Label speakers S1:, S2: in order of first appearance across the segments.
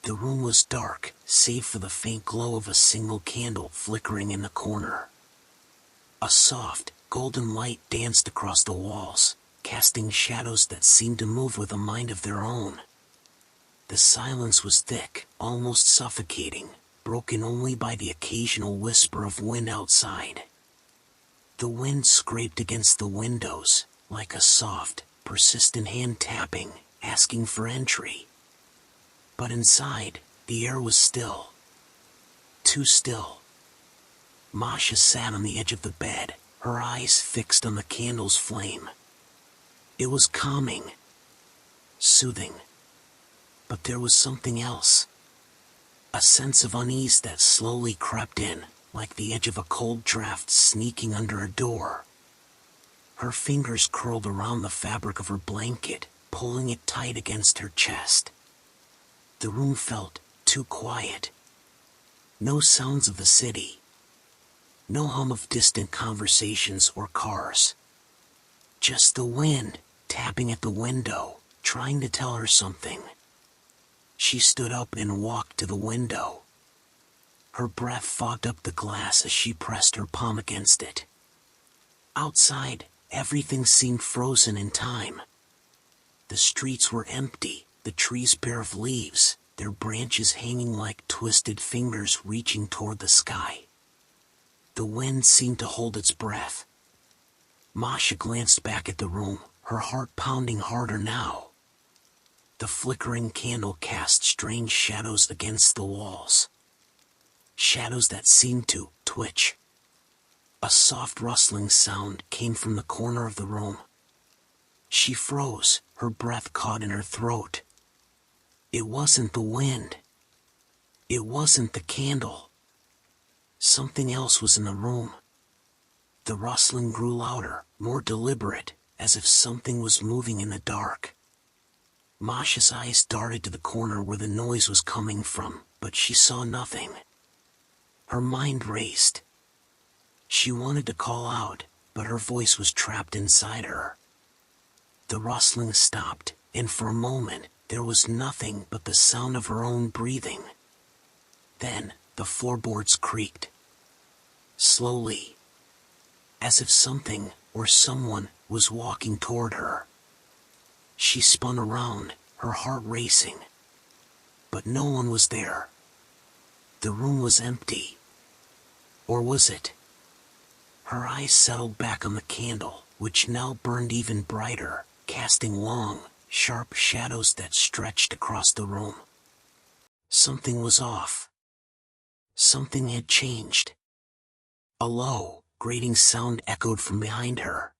S1: The room was dark, save for the faint glow of a single candle flickering in the corner. A soft, golden light danced across the walls, casting shadows that seemed to move with a mind of their own. The silence was thick, almost suffocating, broken only by the occasional whisper of wind outside. The wind scraped against the windows, like a soft, persistent hand tapping, asking for entry. But inside, the air was still. Too still. Masha sat on the edge of the bed, her eyes fixed on the candle's flame. It was calming, soothing. But there was something else. A sense of unease that slowly crept in, like the edge of a cold draft sneaking under a door. Her fingers curled around the fabric of her blanket, pulling it tight against her chest. The room felt too quiet. No sounds of the city. No hum of distant conversations or cars. Just the wind, tapping at the window, trying to tell her something. She stood up and walked to the window. Her breath fogged up the glass as she pressed her palm against it. Outside, everything seemed frozen in time. The streets were empty, the trees bare of leaves, their branches hanging like twisted fingers reaching toward the sky. The wind seemed to hold its breath. Masha glanced back at the room, her heart pounding harder now. The flickering candle cast strange shadows against the walls. Shadows that seemed to twitch. A soft rustling sound came from the corner of the room. She froze, her breath caught in her throat. It wasn't the wind. It wasn't the candle. Something else was in the room. The rustling grew louder, more deliberate, as if something was moving in the dark. Masha's eyes darted to the corner where the noise was coming from, but she saw nothing. Her mind raced. She wanted to call out, but her voice was trapped inside her. The rustling stopped, and for a moment, there was nothing but the sound of her own breathing. Then, the floorboards creaked. Slowly. As if something, or someone, was walking toward her. She spun around, her heart racing. But no one was there. The room was empty. Or was it? Her eyes settled back on the candle, which now burned even brighter, casting long, sharp shadows that stretched across the room. Something was off. Something had changed. A low, grating sound echoed from behind her.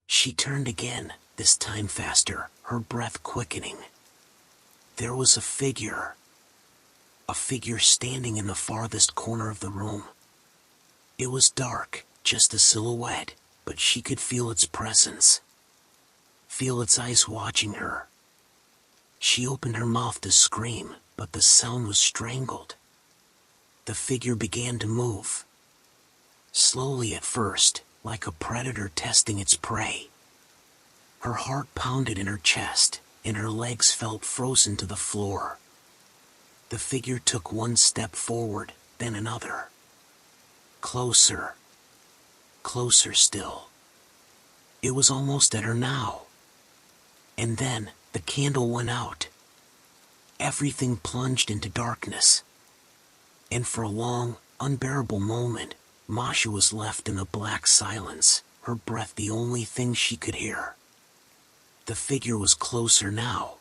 S1: She turned again, this time faster, her breath quickening. There was a figure. A figure standing in the farthest corner of the room. It was dark, just a silhouette, but she could feel its presence. Feel its eyes watching her. She opened her mouth to scream, but the sound was strangled. The figure began to move. Slowly at first, like a predator testing its prey. Her heart pounded in her chest, and her legs felt frozen to the floor. The figure took one step forward, then another. Closer. Closer still. It was almost at her now. And then, the candle went out. Everything plunged into darkness. And for a long, unbearable moment, Masha was left in a black silence, her breath the only thing she could hear. The figure was closer now.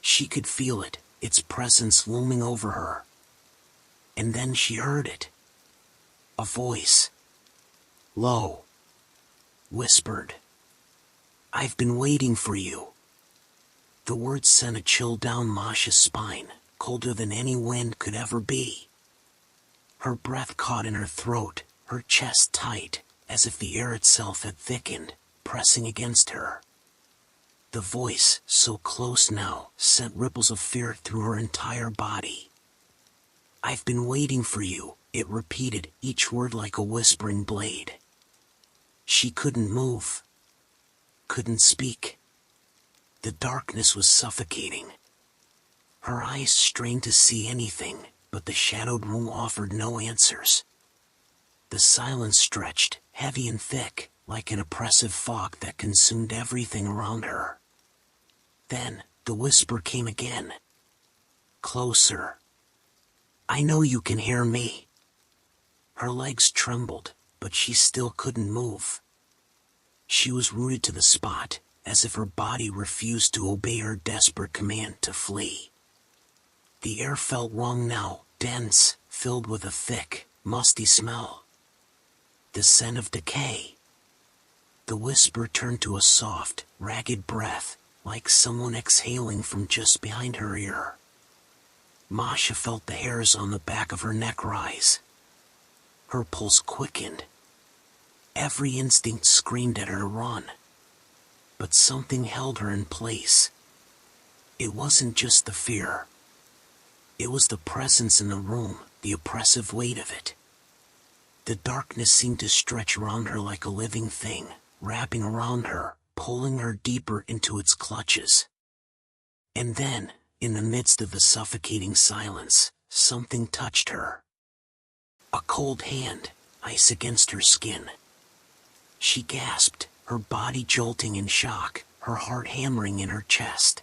S1: She could feel it, its presence looming over her. And then she heard it. A voice. Low. Whispered. I've been waiting for you. The words sent a chill down Masha's spine, colder than any wind could ever be. Her breath caught in her throat, her chest tight, as if the air itself had thickened, pressing against her. The voice, so close now, sent ripples of fear through her entire body. I've been waiting for you, it repeated, each word like a whispering blade. She couldn't move. Couldn't speak. The darkness was suffocating. Her eyes strained to see anything, but the shadowed room offered no answers. The silence stretched, heavy and thick, like an oppressive fog that consumed everything around her. Then, the whisper came again. Closer. I know you can hear me. Her legs trembled, but she still couldn't move. She was rooted to the spot, as if her body refused to obey her desperate command to flee. The air felt wrong now, dense, filled with a thick, musty smell. The scent of decay. The whisper turned to a soft, ragged breath, like someone exhaling from just behind her ear. Masha felt the hairs on the back of her neck rise. Her pulse quickened. Every instinct screamed at her to run. But something held her in place. It wasn't just the fear. It was the presence in the room, the oppressive weight of it. The darkness seemed to stretch around her like a living thing, wrapping around her, pulling her deeper into its clutches. And then, in the midst of the suffocating silence, something touched her. A cold hand, ice against her skin. She gasped, her body jolting in shock, her heart hammering in her chest.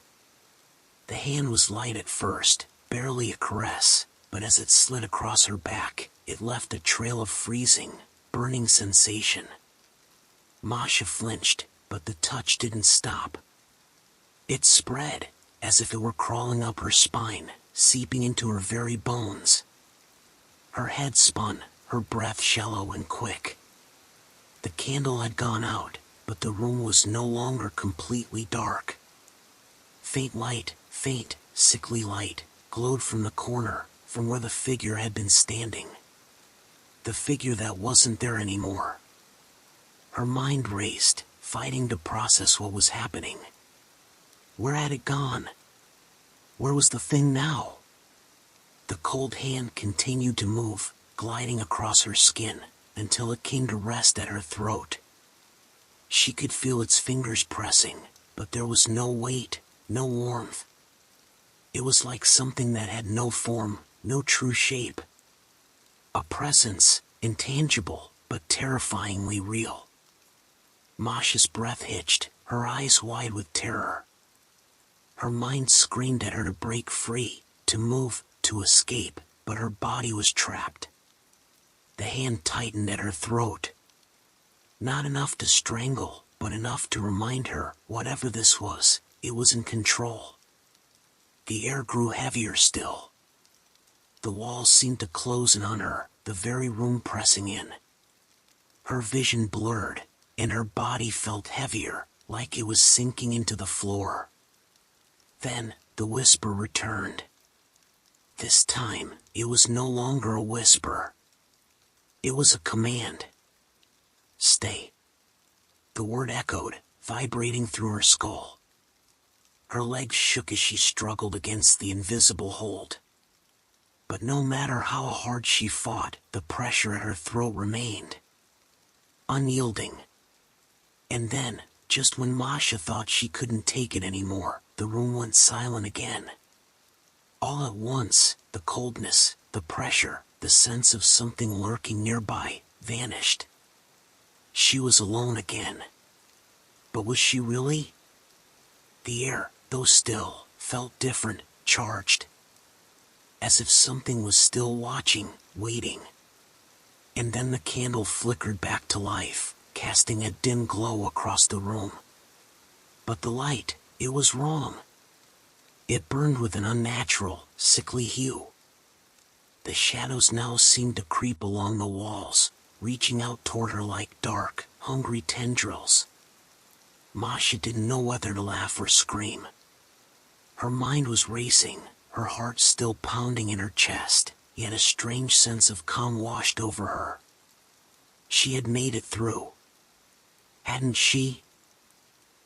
S1: The hand was light at first, barely a caress, but as it slid across her back, it left a trail of freezing, burning sensation. Masha flinched, but the touch didn't stop. It spread, as if it were crawling up her spine, seeping into her very bones. Her head spun, her breath shallow and quick. The candle had gone out, but the room was no longer completely dark. Faint light, faint, sickly light, glowed from the corner, from where the figure had been standing. The figure that wasn't there anymore. Her mind raced, fighting to process what was happening. Where had it gone? Where was the thing now? The cold hand continued to move, gliding across her skin, until it came to rest at her throat. She could feel its fingers pressing, but there was no weight, no warmth. It was like something that had no form, no true shape. A presence, intangible, but terrifyingly real. Masha's breath hitched, her eyes wide with terror. Her mind screamed at her to break free, to move, to escape, but her body was trapped. The hand tightened at her throat. Not enough to strangle, but enough to remind her, whatever this was, it was in control. The air grew heavier still. The walls seemed to close in on her, the very room pressing in. Her vision blurred, and her body felt heavier, like it was sinking into the floor. Then, the whisper returned. This time, it was no longer a whisper. It was a command. Stay. The word echoed, vibrating through her skull. Her legs shook as she struggled against the invisible hold. But no matter how hard she fought, the pressure at her throat remained. Unyielding. And then, just when Masha thought she couldn't take it anymore, the room went silent again. All at once, the coldness, the pressure, the sense of something lurking nearby, vanished. She was alone again. But was she really? The air, though still, felt different, charged. As if something was still watching, waiting. And then the candle flickered back to life, casting a dim glow across the room. But the light, it was wrong. It burned with an unnatural, sickly hue. The shadows now seemed to creep along the walls, reaching out toward her like dark, hungry tendrils. Masha didn't know whether to laugh or scream. Her mind was racing, her heart still pounding in her chest, yet a strange sense of calm washed over her. She had made it through. Hadn't she?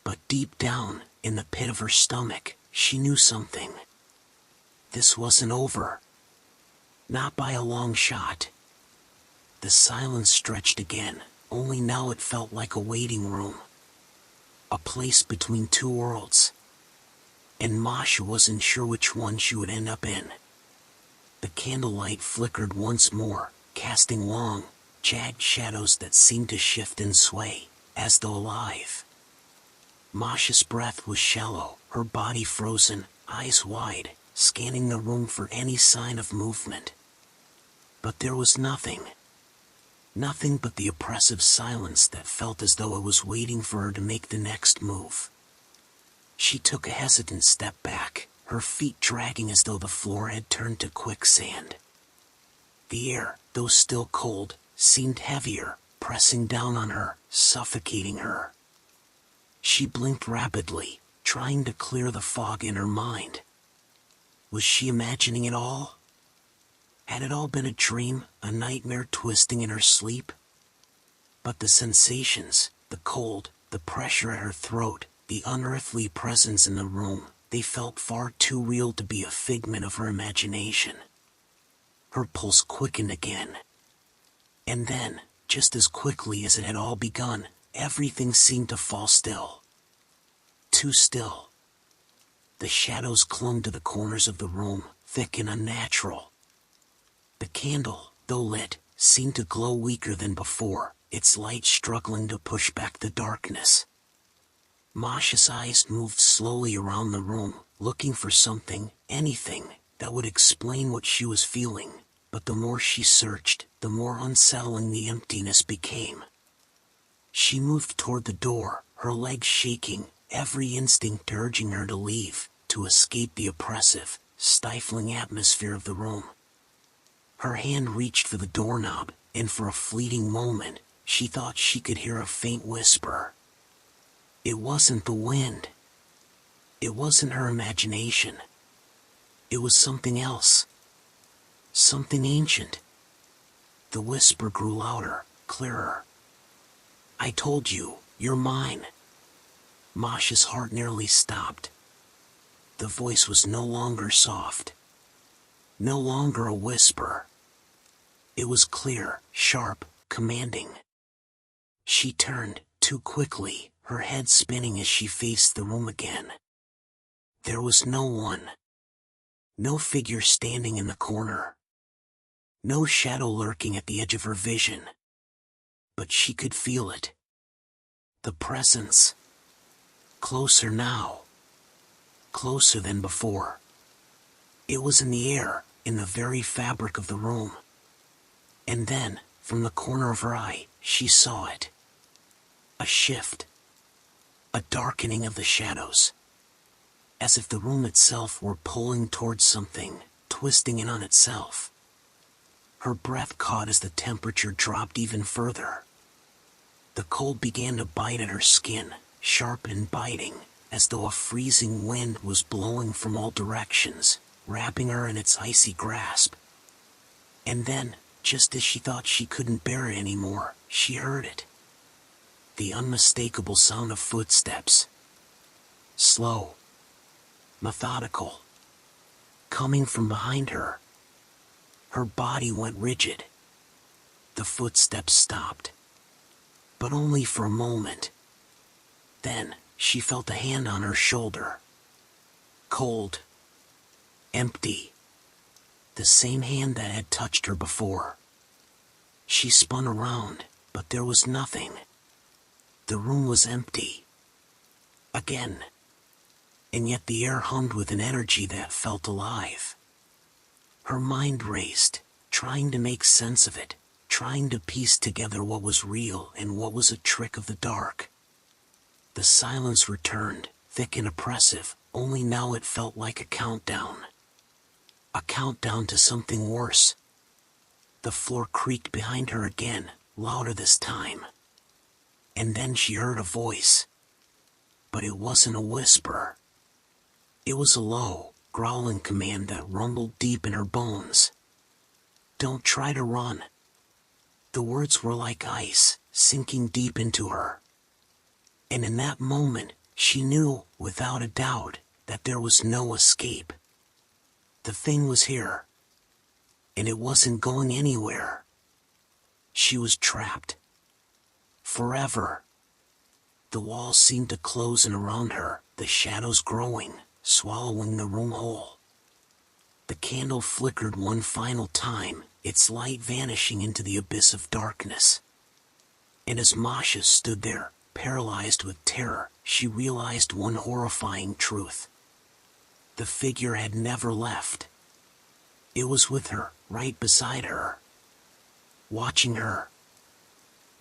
S1: But deep down, in the pit of her stomach, she knew something. This wasn't over. Not by a long shot. The silence stretched again, only now it felt like a waiting room. A place between two worlds. and Masha wasn't sure which one she would end up in. The candlelight flickered once more, casting long, jagged shadows that seemed to shift and sway, as though alive. Masha's breath was shallow, her body frozen, eyes wide, scanning the room for any sign of movement. But there was nothing. Nothing but the oppressive silence that felt as though it was waiting for her to make the next move. She took a hesitant step back, her feet dragging as though the floor had turned to quicksand. The air, though still cold, seemed heavier, pressing down on her, suffocating her. She blinked rapidly, trying to clear the fog in her mind. Was she imagining it all? Had it all been a dream, a nightmare twisting in her sleep? But the sensations, the cold, the pressure at her throat, the unearthly presence in the room, they felt far too real to be a figment of her imagination. Her pulse quickened again. And then, just as quickly as it had all begun, everything seemed to fall still. Too still. The shadows clung to the corners of the room, thick and unnatural. The candle, though lit, seemed to glow weaker than before, its light struggling to push back the darkness. Masha's eyes moved slowly around the room, looking for something, anything, that would explain what she was feeling, but the more she searched, the more unsettling the emptiness became. She moved toward the door, her legs shaking, every instinct urging her to leave, to escape the oppressive, stifling atmosphere of the room. Her hand reached for the doorknob, and for a fleeting moment, she thought she could hear a faint whisper. It wasn't the wind. It wasn't her imagination. It was something else. Something ancient. The whisper grew louder, clearer. I told you, you're mine. Masha's heart nearly stopped. The voice was no longer soft. No longer a whisper. It was clear, sharp, commanding. She turned, too quickly, her head spinning as she faced the room again. There was no one. No figure standing in the corner. No shadow lurking at the edge of her vision. But she could feel it. The presence. Closer now. Closer than before. It was in the air, in the very fabric of the room. And then, from the corner of her eye, she saw it. A shift. A darkening of the shadows. As if the room itself were pulling towards something, twisting in on itself. Her breath caught as the temperature dropped even further. The cold began to bite at her skin, sharp and biting, as though a freezing wind was blowing from all directions, wrapping her in its icy grasp. And then, just as she thought she couldn't bear it anymore, she heard it. The unmistakable sound of footsteps. Slow. Methodical. Coming from behind her. Her body went rigid. The footsteps stopped. But only for a moment. Then, she felt a hand on her shoulder. Cold. Empty. The same hand that had touched her before. She spun around, but there was nothing. The room was empty. Again. And yet the air hummed with an energy that felt alive. Her mind raced, trying to make sense of it, trying to piece together what was real and what was a trick of the dark. The silence returned, thick and oppressive, only now it felt like a countdown. A countdown to something worse. The floor creaked behind her again, louder this time. And then she heard a voice. But it wasn't a whisper. It was a low, growling command that rumbled deep in her bones. Don't try to run. The words were like ice, sinking deep into her. And in that moment, she knew, without a doubt, that there was no escape. The thing was here. And it wasn't going anywhere. She was trapped. Forever. The walls seemed to close in around her, the shadows growing, swallowing the room whole. The candle flickered one final time, its light vanishing into the abyss of darkness. And as Masha stood there, paralyzed with terror, she realized one horrifying truth. The figure had never left. It was with her, right beside her. Watching her.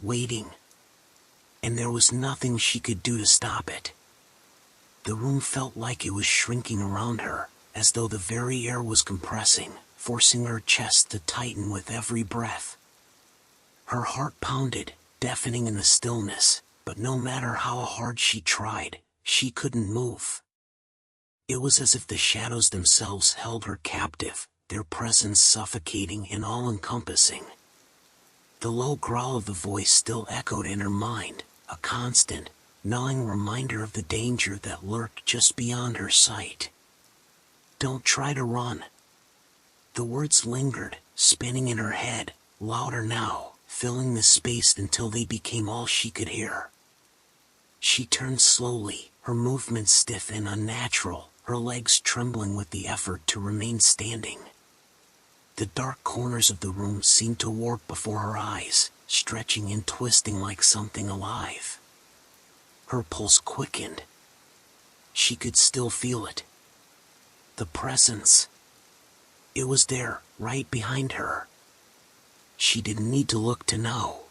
S1: Waiting. And there was nothing she could do to stop it. The room felt like it was shrinking around her, as though the very air was compressing, forcing her chest to tighten with every breath. Her heart pounded, deafening in the stillness, but no matter how hard she tried, she couldn't move. It was as if the shadows themselves held her captive, their presence suffocating and all-encompassing. The low growl of the voice still echoed in her mind, a constant, gnawing reminder of the danger that lurked just beyond her sight. "Don't try to run." The words lingered, spinning in her head, louder now, filling the space until they became all she could hear. She turned slowly, her movements stiff and unnatural, her legs trembling with the effort to remain standing. The dark corners of the room seemed to warp before her eyes, stretching and twisting like something alive. Her pulse quickened. She could still feel it. The presence. It was there, right behind her. She didn't need to look to know.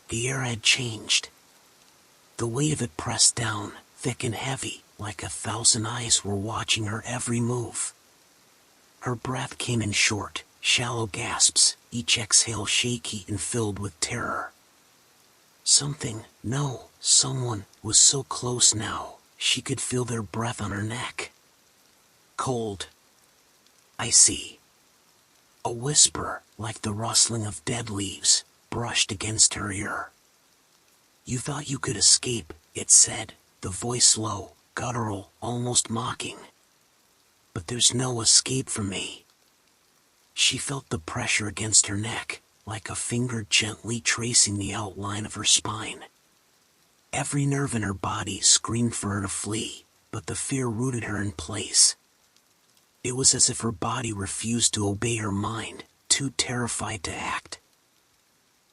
S1: The air had changed. The weight of it pressed down, thick and heavy, like 1,000 eyes were watching her every move. Her breath came in short, shallow gasps, each exhale shaky and filled with terror. Someone was so close now, she could feel their breath on her neck. Cold. Icy. A whisper, like the rustling of dead leaves, brushed against her ear. "You thought you could escape," it said, the voice low, guttural, almost mocking. "But there's no escape for me." She felt the pressure against her neck, like a finger gently tracing the outline of her spine. Every nerve in her body screamed for her to flee, but the fear rooted her in place. It was as if her body refused to obey her mind, too terrified to act.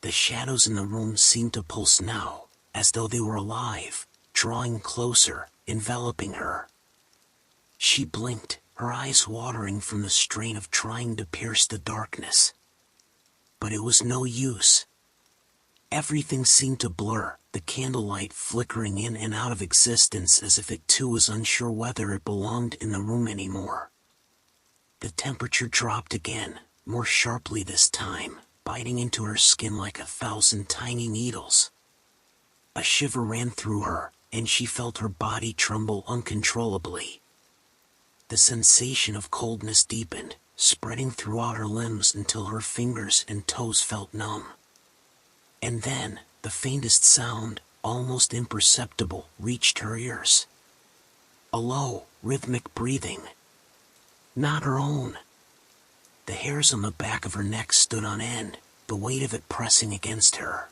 S1: The shadows in the room seemed to pulse now, as though they were alive, drawing closer, enveloping her. She blinked, her eyes watering from the strain of trying to pierce the darkness. But it was no use. Everything seemed to blur, the candlelight flickering in and out of existence as if it too was unsure whether it belonged in the room anymore. The temperature dropped again, more sharply this time, biting into her skin like 1,000 tiny needles. A shiver ran through her, and she felt her body tremble uncontrollably. The sensation of coldness deepened, spreading throughout her limbs until her fingers and toes felt numb. And then, the faintest sound, almost imperceptible, reached her ears. A low, rhythmic breathing. Not her own. The hairs on the back of her neck stood on end, the weight of it pressing against her.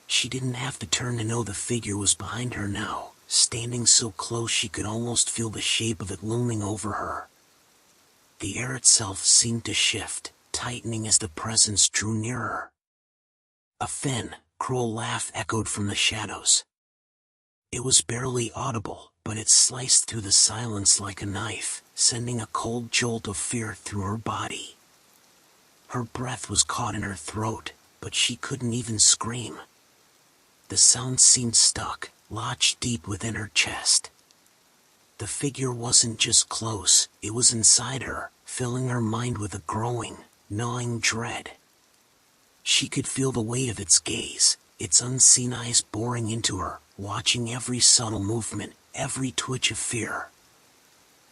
S1: She didn't have to turn to know the figure was behind her now, standing so close she could almost feel the shape of it looming over her. The air itself seemed to shift, tightening as the presence drew nearer. A thin, cruel laugh echoed from the shadows. It was barely audible, but it sliced through the silence like a knife, sending a cold jolt of fear through her body. Her breath was caught in her throat, but she couldn't even scream. The sound seemed stuck, lodged deep within her chest. The figure wasn't just close, it was inside her, filling her mind with a growing, gnawing dread. She could feel the weight of its gaze, its unseen eyes boring into her, watching every subtle movement, every twitch of fear.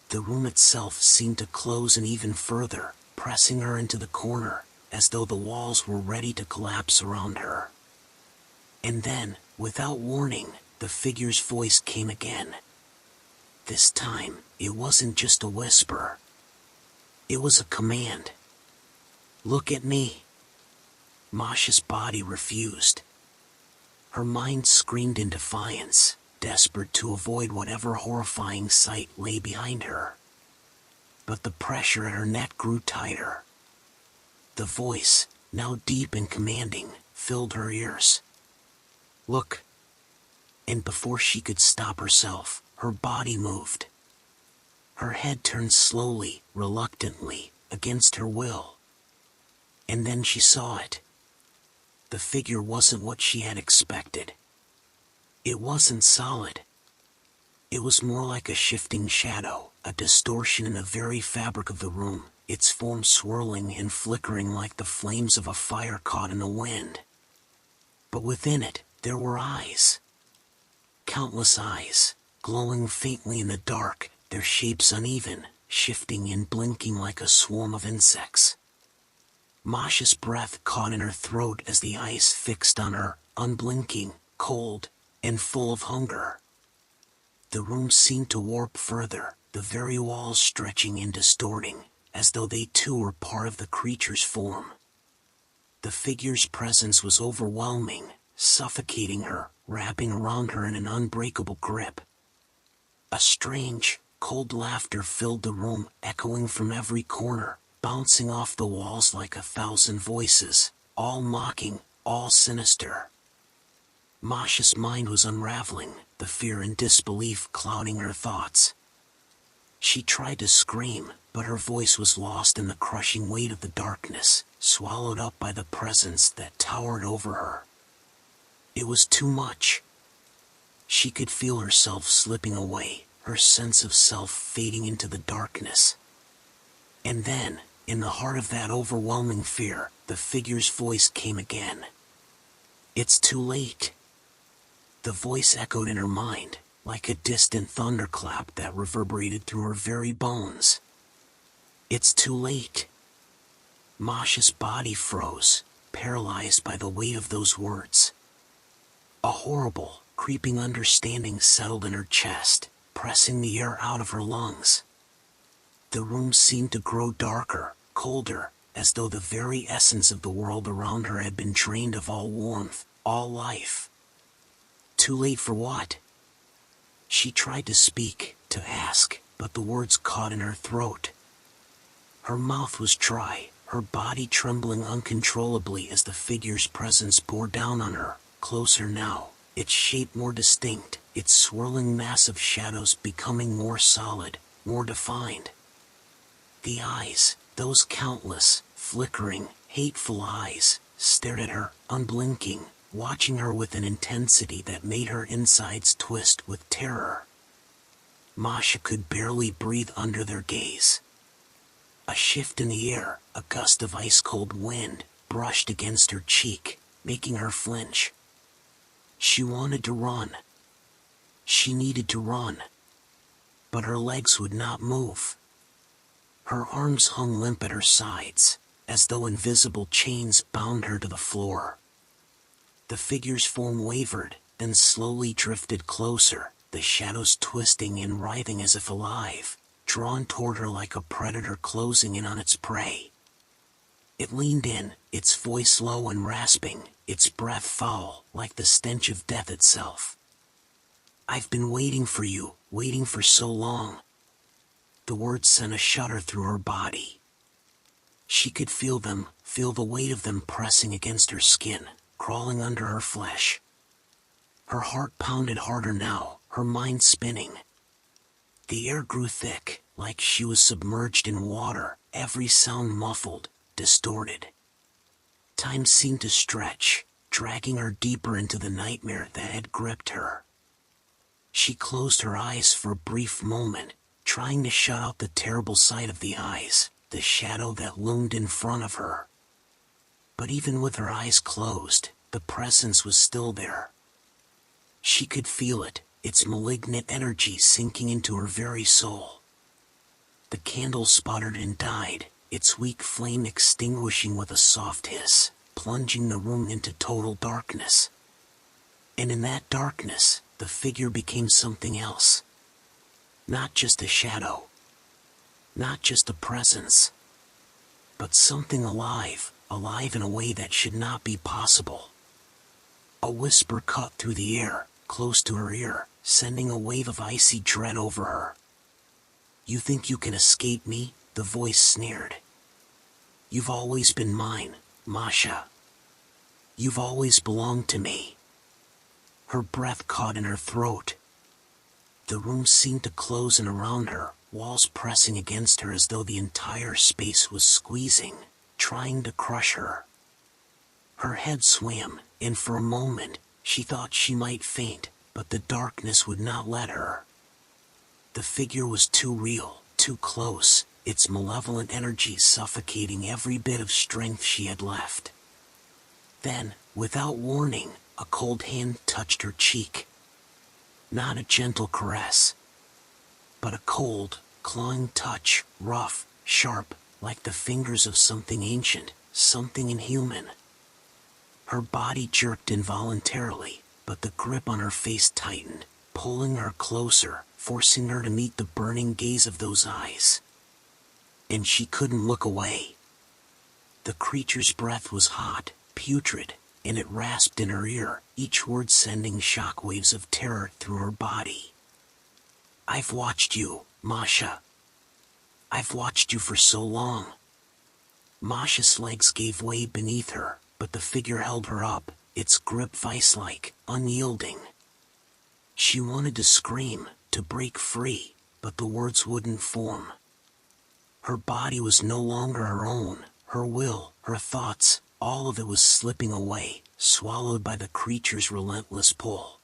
S1: The room itself seemed to close in even further, pressing her into the corner, as though the walls were ready to collapse around her. And then, without warning, the figure's voice came again. This time, it wasn't just a whisper. It was a command. "Look at me." Masha's body refused. Her mind screamed in defiance. desperate to avoid whatever horrifying sight lay behind her. But the pressure at her neck grew tighter. The voice, now deep and commanding, filled her ears. "Look." And before she could stop herself, her body moved. Her head turned slowly, reluctantly, against her will. And then she saw it. The figure wasn't what she had expected. It wasn't solid. It was more like a shifting shadow, a distortion in the very fabric of the room, its form swirling and flickering like the flames of a fire caught in the wind. But within it, there were eyes. Countless eyes, glowing faintly in the dark, their shapes uneven, shifting and blinking like a swarm of insects. Masha's breath caught in her throat as the eyes fixed on her, unblinking, cold, and full of hunger. The room seemed to warp further, the very walls stretching and distorting, as though they too were part of the creature's form. The figure's presence was overwhelming, suffocating her, wrapping around her in an unbreakable grip. A strange, cold laughter filled the room, echoing from every corner, bouncing off the walls like 1,000 voices, all mocking, all sinister. Masha's mind was unraveling, the fear and disbelief clouding her thoughts. She tried to scream, but her voice was lost in the crushing weight of the darkness, swallowed up by the presence that towered over her. It was too much. She could feel herself slipping away, her sense of self fading into the darkness. And then, in the heart of that overwhelming fear, the figure's voice came again. "It's too late." The voice echoed in her mind, like a distant thunderclap that reverberated through her very bones. "It's too late." Masha's body froze, paralyzed by the weight of those words. A horrible, creeping understanding settled in her chest, pressing the air out of her lungs. The room seemed to grow darker, colder, as though the very essence of the world around her had been drained of all warmth, all life. Too late for what? She tried to speak, to ask, but the words caught in her throat. Her mouth was dry, her body trembling uncontrollably as the figure's presence bore down on her, closer now, its shape more distinct, its swirling mass of shadows becoming more solid, more defined. The eyes, those countless, flickering, hateful eyes, stared at her, unblinking, watching her with an intensity that made her insides twist with terror. Masha could barely breathe under their gaze. A shift in the air, a gust of ice-cold wind, brushed against her cheek, making her flinch. She wanted to run. She needed to run. But her legs would not move. Her arms hung limp at her sides, as though invisible chains bound her to the floor. The figure's form wavered, then slowly drifted closer, the shadows twisting and writhing as if alive, drawn toward her like a predator closing in on its prey. It leaned in, its voice low and rasping, its breath foul, like the stench of death itself. "I've been waiting for you, waiting for so long." The words sent a shudder through her body. She could feel them, feel the weight of them pressing against her skin, crawling under her flesh. Her heart pounded harder now, her mind spinning. The air grew thick, like she was submerged in water, every sound muffled, distorted. Time seemed to stretch, dragging her deeper into the nightmare that had gripped her. She closed her eyes for a brief moment, trying to shut out the terrible sight of the eyes, the shadow that loomed in front of her. But even with her eyes closed, the presence was still there. She could feel it, its malignant energy sinking into her very soul. The candle sputtered and died, its weak flame extinguishing with a soft hiss, plunging the room into total darkness. And in that darkness, the figure became something else. Not just a shadow. Not just a presence. But something alive, alive in a way that should not be possible. A whisper cut through the air, close to her ear, sending a wave of icy dread over her. "You think you can escape me?" the voice sneered. "You've always been mine, Masha. You've always belonged to me." Her breath caught in her throat. The room seemed to close in around her, walls pressing against her as though the entire space was squeezing, trying to crush her. Her head swam, and for a moment, she thought she might faint, but the darkness would not let her. The figure was too real, too close, its malevolent energy suffocating every bit of strength she had left. Then, without warning, a cold hand touched her cheek. Not a gentle caress, but a cold, clawing touch, rough, sharp, like the fingers of something ancient, something inhuman. Her body jerked involuntarily, but the grip on her face tightened, pulling her closer, forcing her to meet the burning gaze of those eyes. And she couldn't look away. The creature's breath was hot, putrid, and it rasped in her ear, each word sending shockwaves of terror through her body. "I've watched you, Masha. I've watched you for so long." Masha's legs gave way beneath her, but the figure held her up, its grip vice-like, unyielding. She wanted to scream, to break free, but the words wouldn't form. Her body was no longer her own, her will, her thoughts, all of it was slipping away, swallowed by the creature's relentless pull.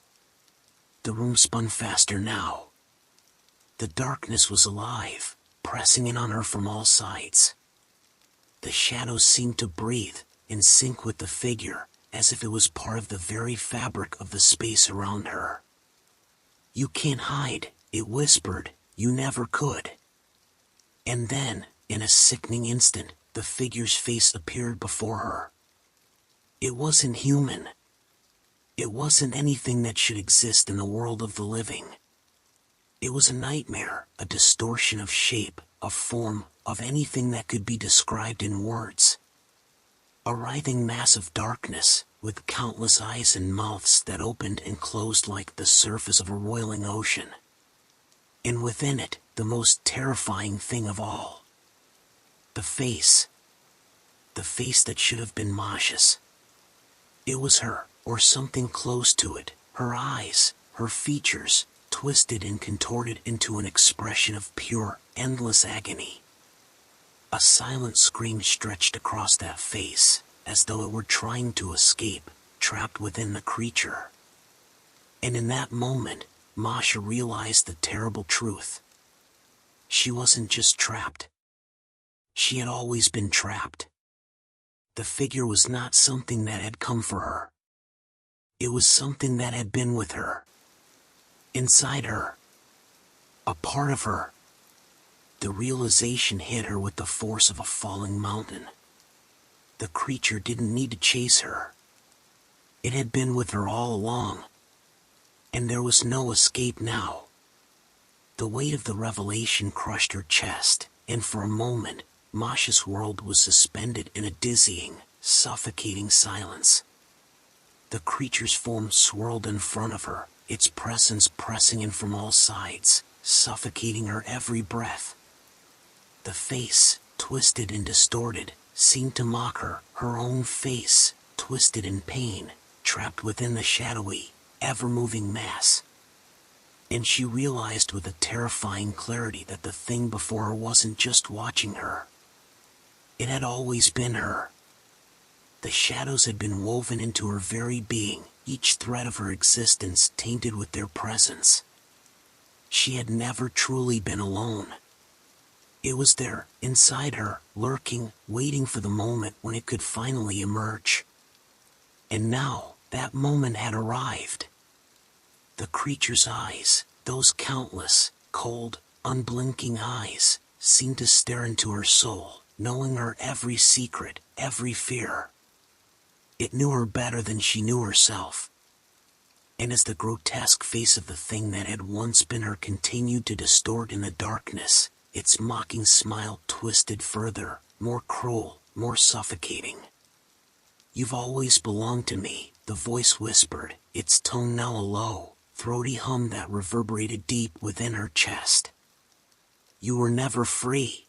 S1: The room spun faster now. The darkness was alive, pressing in on her from all sides. The shadows seemed to breathe, in sync with the figure, as if it was part of the very fabric of the space around her. "You can't hide," it whispered, "you never could." And then, in a sickening instant, the figure's face appeared before her. It wasn't human. It wasn't anything that should exist in the world of the living. It was a nightmare, a distortion of shape, of form, of anything that could be described in words. A writhing mass of darkness, with countless eyes and mouths that opened and closed like the surface of a roiling ocean. And within it, the most terrifying thing of all. The face. The face that should have been Masha's. It was her, or something close to it, her eyes, her features, twisted and contorted into an expression of pure, endless agony. A silent scream stretched across that face, as though it were trying to escape, trapped within the creature. And in that moment, Masha realized the terrible truth. She wasn't just trapped. She had always been trapped. The figure was not something that had come for her. It was something that had been with her. Inside her. A part of her. The realization hit her with the force of a falling mountain. The creature didn't need to chase her. It had been with her all along. And there was no escape now. The weight of the revelation crushed her chest, and for a moment, Masha's world was suspended in a dizzying, suffocating silence. The creature's form swirled in front of her, its presence pressing in from all sides, suffocating her every breath. The face, twisted and distorted, seemed to mock her, her own face, twisted in pain, trapped within the shadowy, ever-moving mass. And she realized with a terrifying clarity that the thing before her wasn't just watching her. It had always been her. The shadows had been woven into her very being, each thread of her existence tainted with their presence. She had never truly been alone. It was there, inside her, lurking, waiting for the moment when it could finally emerge. And now, that moment had arrived. The creature's eyes, those countless, cold, unblinking eyes, seemed to stare into her soul, knowing her every secret, every fear. It knew her better than she knew herself. And as the grotesque face of the thing that had once been her continued to distort in the darkness, its mocking smile twisted further, more cruel, more suffocating. "You've always belonged to me," the voice whispered, its tone now low, throaty hum that reverberated deep within her chest. You were never free.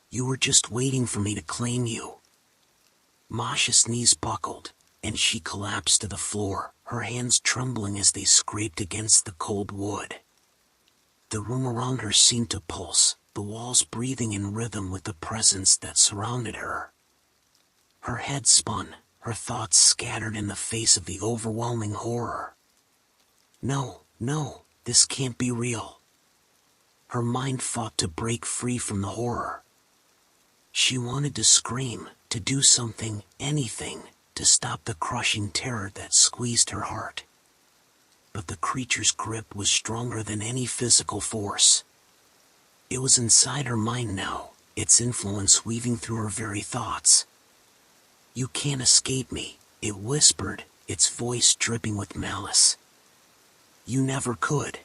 S1: You were just waiting for me to claim you. Masha's knees buckled, and she collapsed to the floor, her hands trembling as they scraped against the cold wood. The room around her seemed to pulse, the walls breathing in rhythm with the presence that surrounded her. Her head spun, her thoughts scattered in the face of the overwhelming horror. No, this can't be real. Her mind fought to break free from the horror. She wanted to scream, to do something, anything, to stop the crushing terror that squeezed her heart. But the creature's grip was stronger than any physical force. It was inside her mind now, its influence weaving through her very thoughts. You can't escape me, it whispered, its voice dripping with malice. You never could.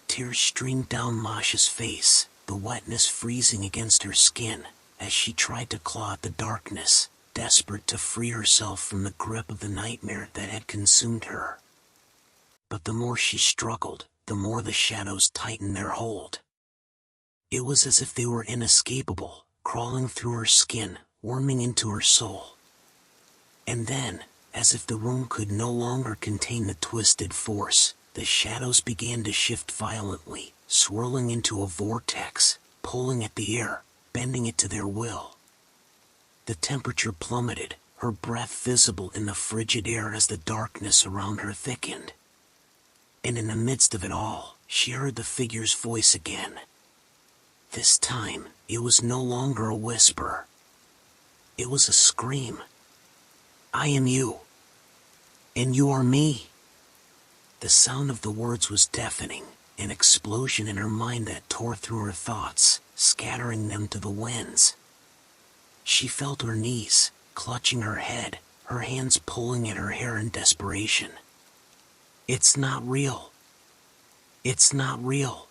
S1: Tears streamed down Masha's face, the wetness freezing against her skin, as she tried to claw at the darkness, desperate to free herself from the grip of the nightmare that had consumed her. But the more she struggled, the more the shadows tightened their hold. It was as if they were inescapable, crawling through her skin, worming into her soul. And then, as if the room could no longer contain the twisted force, the shadows began to shift violently, swirling into a vortex, pulling at the air, bending it to their will. The temperature plummeted, her breath visible in the frigid air as the darkness around her thickened. And in the midst of it all, she heard the figure's voice again. This time, it was no longer a whisper. It was a scream. I am you. And you are me. The sound of the words was deafening, an explosion in her mind that tore through her thoughts, scattering them to the winds. She felt her knees, clutching her head, her hands pulling at her hair in desperation. It's not real. It's not real.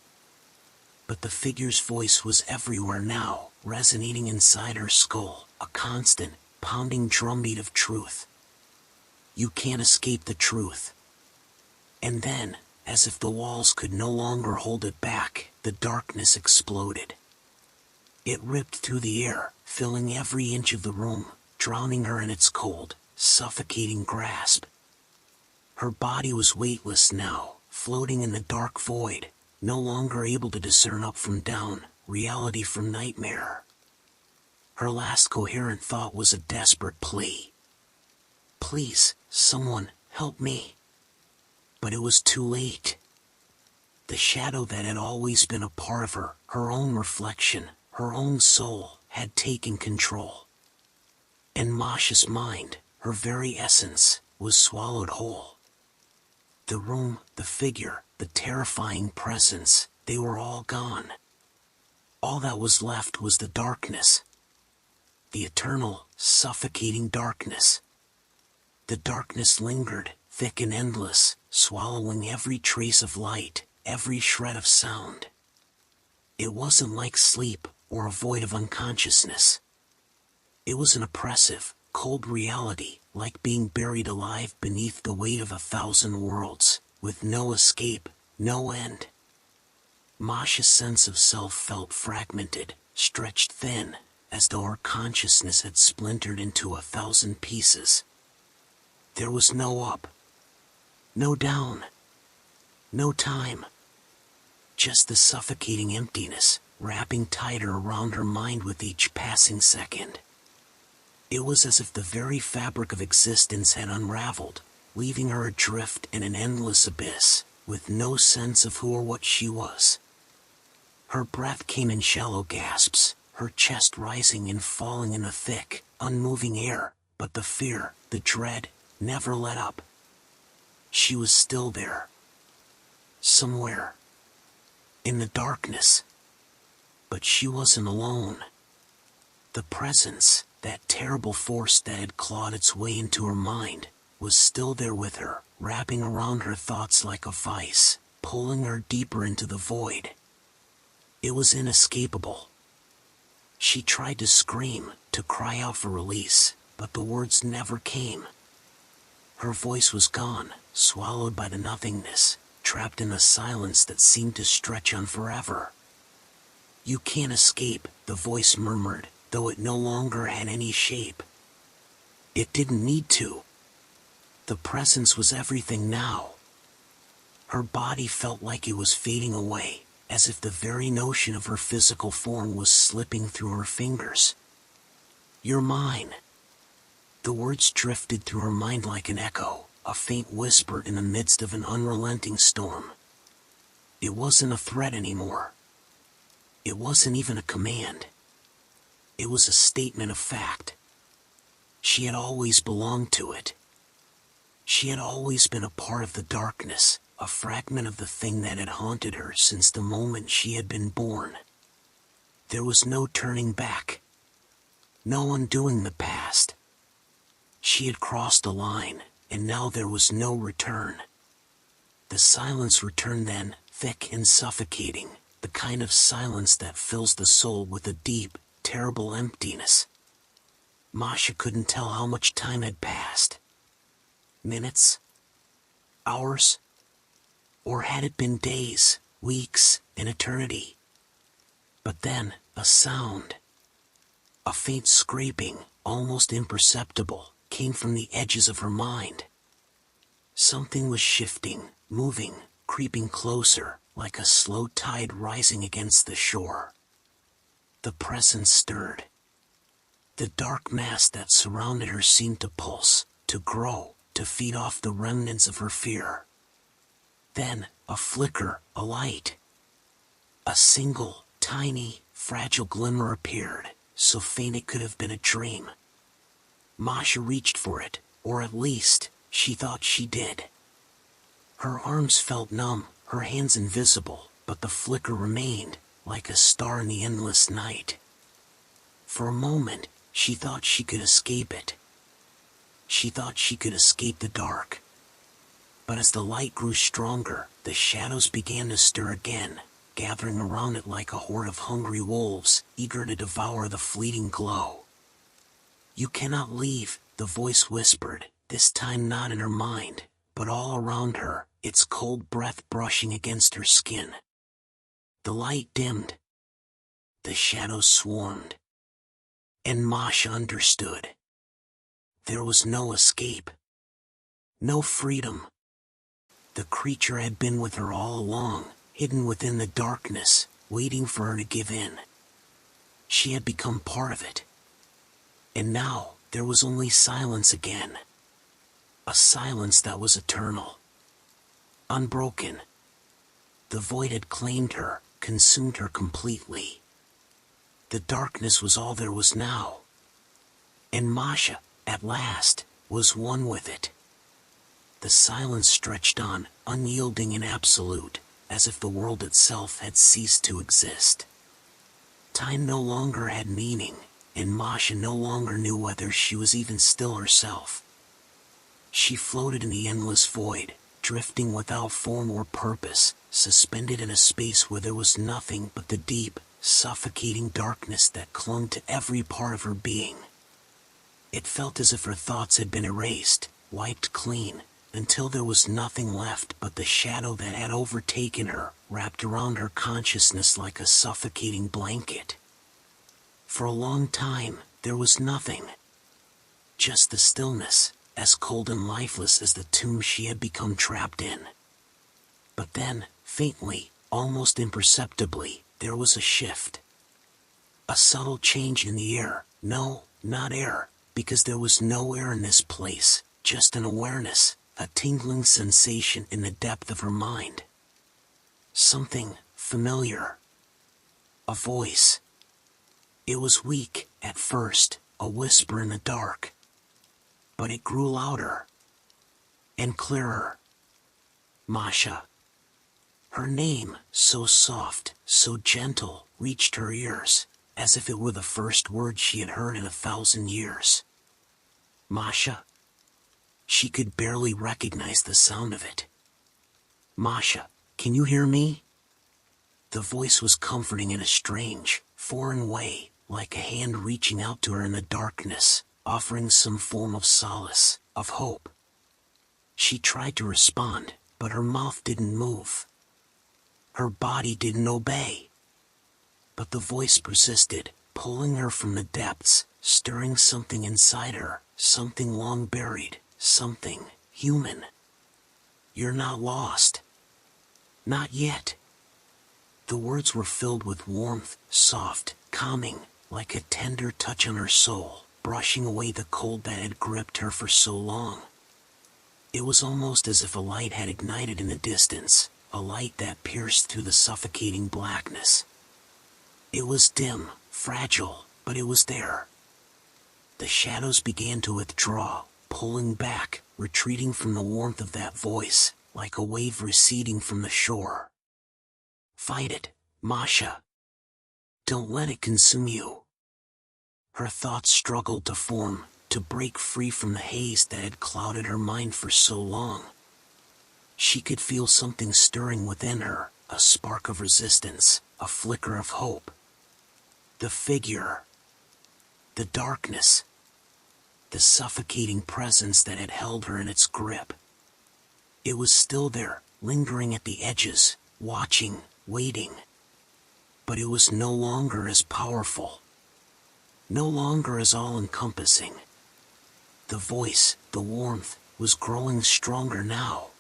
S1: But the figure's voice was everywhere now, resonating inside her skull, a constant, pounding drumbeat of truth. You can't escape the truth. And then, as if the walls could no longer hold it back, the darkness exploded. It ripped through the air, filling every inch of the room, drowning her in its cold, suffocating grasp. Her body was weightless now, floating in the dark void, no longer able to discern up from down, reality from nightmare. Her last coherent thought was a desperate plea. Please, someone, help me. But it was too late. The shadow that had always been a part of her, her own reflection, her own soul, had taken control. And Masha's mind, her very essence, was swallowed whole. The room, the figure, the terrifying presence, they were all gone. All that was left was the darkness. The eternal, suffocating darkness. The darkness lingered, thick and endless, swallowing every trace of light, every shred of sound. It wasn't like sleep or a void of unconsciousness. It was an oppressive, cold reality, like being buried alive beneath the weight of 1,000 worlds, with no escape, no end. Masha's sense of self felt fragmented, stretched thin, as though her consciousness had splintered into 1,000 pieces. There was no up, no down, no time. Just the suffocating emptiness, wrapping tighter around her mind with each passing second. It was as if the very fabric of existence had unraveled, leaving her adrift in an endless abyss, with no sense of who or what she was. Her breath came in shallow gasps, her chest rising and falling in the thick, unmoving air, but the fear, the dread, never let up. She was still there. Somewhere. In the darkness. But she wasn't alone. The presence, that terrible force that had clawed its way into her mind, was still there with her, wrapping around her thoughts like a vice, pulling her deeper into the void. It was inescapable. She tried to scream, to cry out for release, but the words never came. Her voice was gone, swallowed by the nothingness, trapped in a silence that seemed to stretch on forever. "You can't escape," the voice murmured, though it no longer had any shape. It didn't need to. The presence was everything now. Her body felt like it was fading away, as if the very notion of her physical form was slipping through her fingers. "You're mine." The words drifted through her mind like an echo, a faint whisper in the midst of an unrelenting storm. It wasn't a threat anymore. It wasn't even a command. It was a statement of fact. She had always belonged to it. She had always been a part of the darkness, a fragment of the thing that had haunted her since the moment she had been born. There was no turning back. No undoing the past. She had crossed a line, and now there was no return. The silence returned then, thick and suffocating, the kind of silence that fills the soul with a deep, terrible emptiness. Masha couldn't tell how much time had passed. Minutes? Hours? Or had it been days, weeks, an eternity? But then, a sound. A faint scraping, almost imperceptible, came from the edges of her mind. Something was shifting, moving, creeping closer, like a slow tide rising against the shore. The presence stirred. The dark mass that surrounded her seemed to pulse, to grow, to feed off the remnants of her fear. Then, a flicker, a light. A single, tiny, fragile glimmer appeared, so faint it could have been a dream. Masha reached for it, or at least, she thought she did. Her arms felt numb, her hands invisible, but the flicker remained, like a star in the endless night. For a moment, she thought she could escape it. She thought she could escape the dark. But as the light grew stronger, the shadows began to stir again, gathering around it like a horde of hungry wolves, eager to devour the fleeting glow. "You cannot leave," the voice whispered, this time not in her mind, but all around her, its cold breath brushing against her skin. The light dimmed. The shadows swarmed. And Masha understood. There was no escape. No freedom. The creature had been with her all along, hidden within the darkness, waiting for her to give in. She had become part of it. And now, there was only silence again. A silence that was eternal. Unbroken. The void had claimed her, consumed her completely. The darkness was all there was now. And Masha, at last, was one with it. The silence stretched on, unyielding and absolute, as if the world itself had ceased to exist. Time no longer had meaning, and Masha no longer knew whether she was even still herself. She floated in the endless void, drifting without form or purpose, suspended in a space where there was nothing but the deep, suffocating darkness that clung to every part of her being. It felt as if her thoughts had been erased, wiped clean, until there was nothing left but the shadow that had overtaken her, wrapped around her consciousness like a suffocating blanket. For a long time, there was nothing. Just the stillness, as cold and lifeless as the tomb she had become trapped in. But then, faintly, almost imperceptibly, there was a shift. A subtle change in the air. No, not air, because there was no air in this place, just an awareness, a tingling sensation in the depth of her mind. Something familiar. A voice. It was weak, at first, a whisper in the dark. But it grew louder. And clearer. Masha. Her name, so soft, so gentle, reached her ears, as if it were the first word she had heard in 1,000 years. Masha. She could barely recognize the sound of it. "Masha, can you hear me?" The voice was comforting in a strange, foreign way, like a hand reaching out to her in the darkness, offering some form of solace, of hope. She tried to respond, but her mouth didn't move. Her body didn't obey. But the voice persisted, pulling her from the depths, stirring something inside her, something long buried, something human. "You're not lost. Not yet." The words were filled with warmth, soft, calming, like a tender touch on her soul, brushing away the cold that had gripped her for so long. It was almost as if a light had ignited in the distance, a light that pierced through the suffocating blackness. It was dim, fragile, but it was there. The shadows began to withdraw, pulling back, retreating from the warmth of that voice, like a wave receding from the shore. "Fight it, Masha. Don't let it consume you." Her thoughts struggled to form, to break free from the haze that had clouded her mind for so long. She could feel something stirring within her, a spark of resistance, a flicker of hope. The figure, the darkness, the suffocating presence that had held her in its grip. It was still there, lingering at the edges, watching, waiting. But it was no longer as powerful, no longer as all-encompassing. The voice, the warmth, was growing stronger now.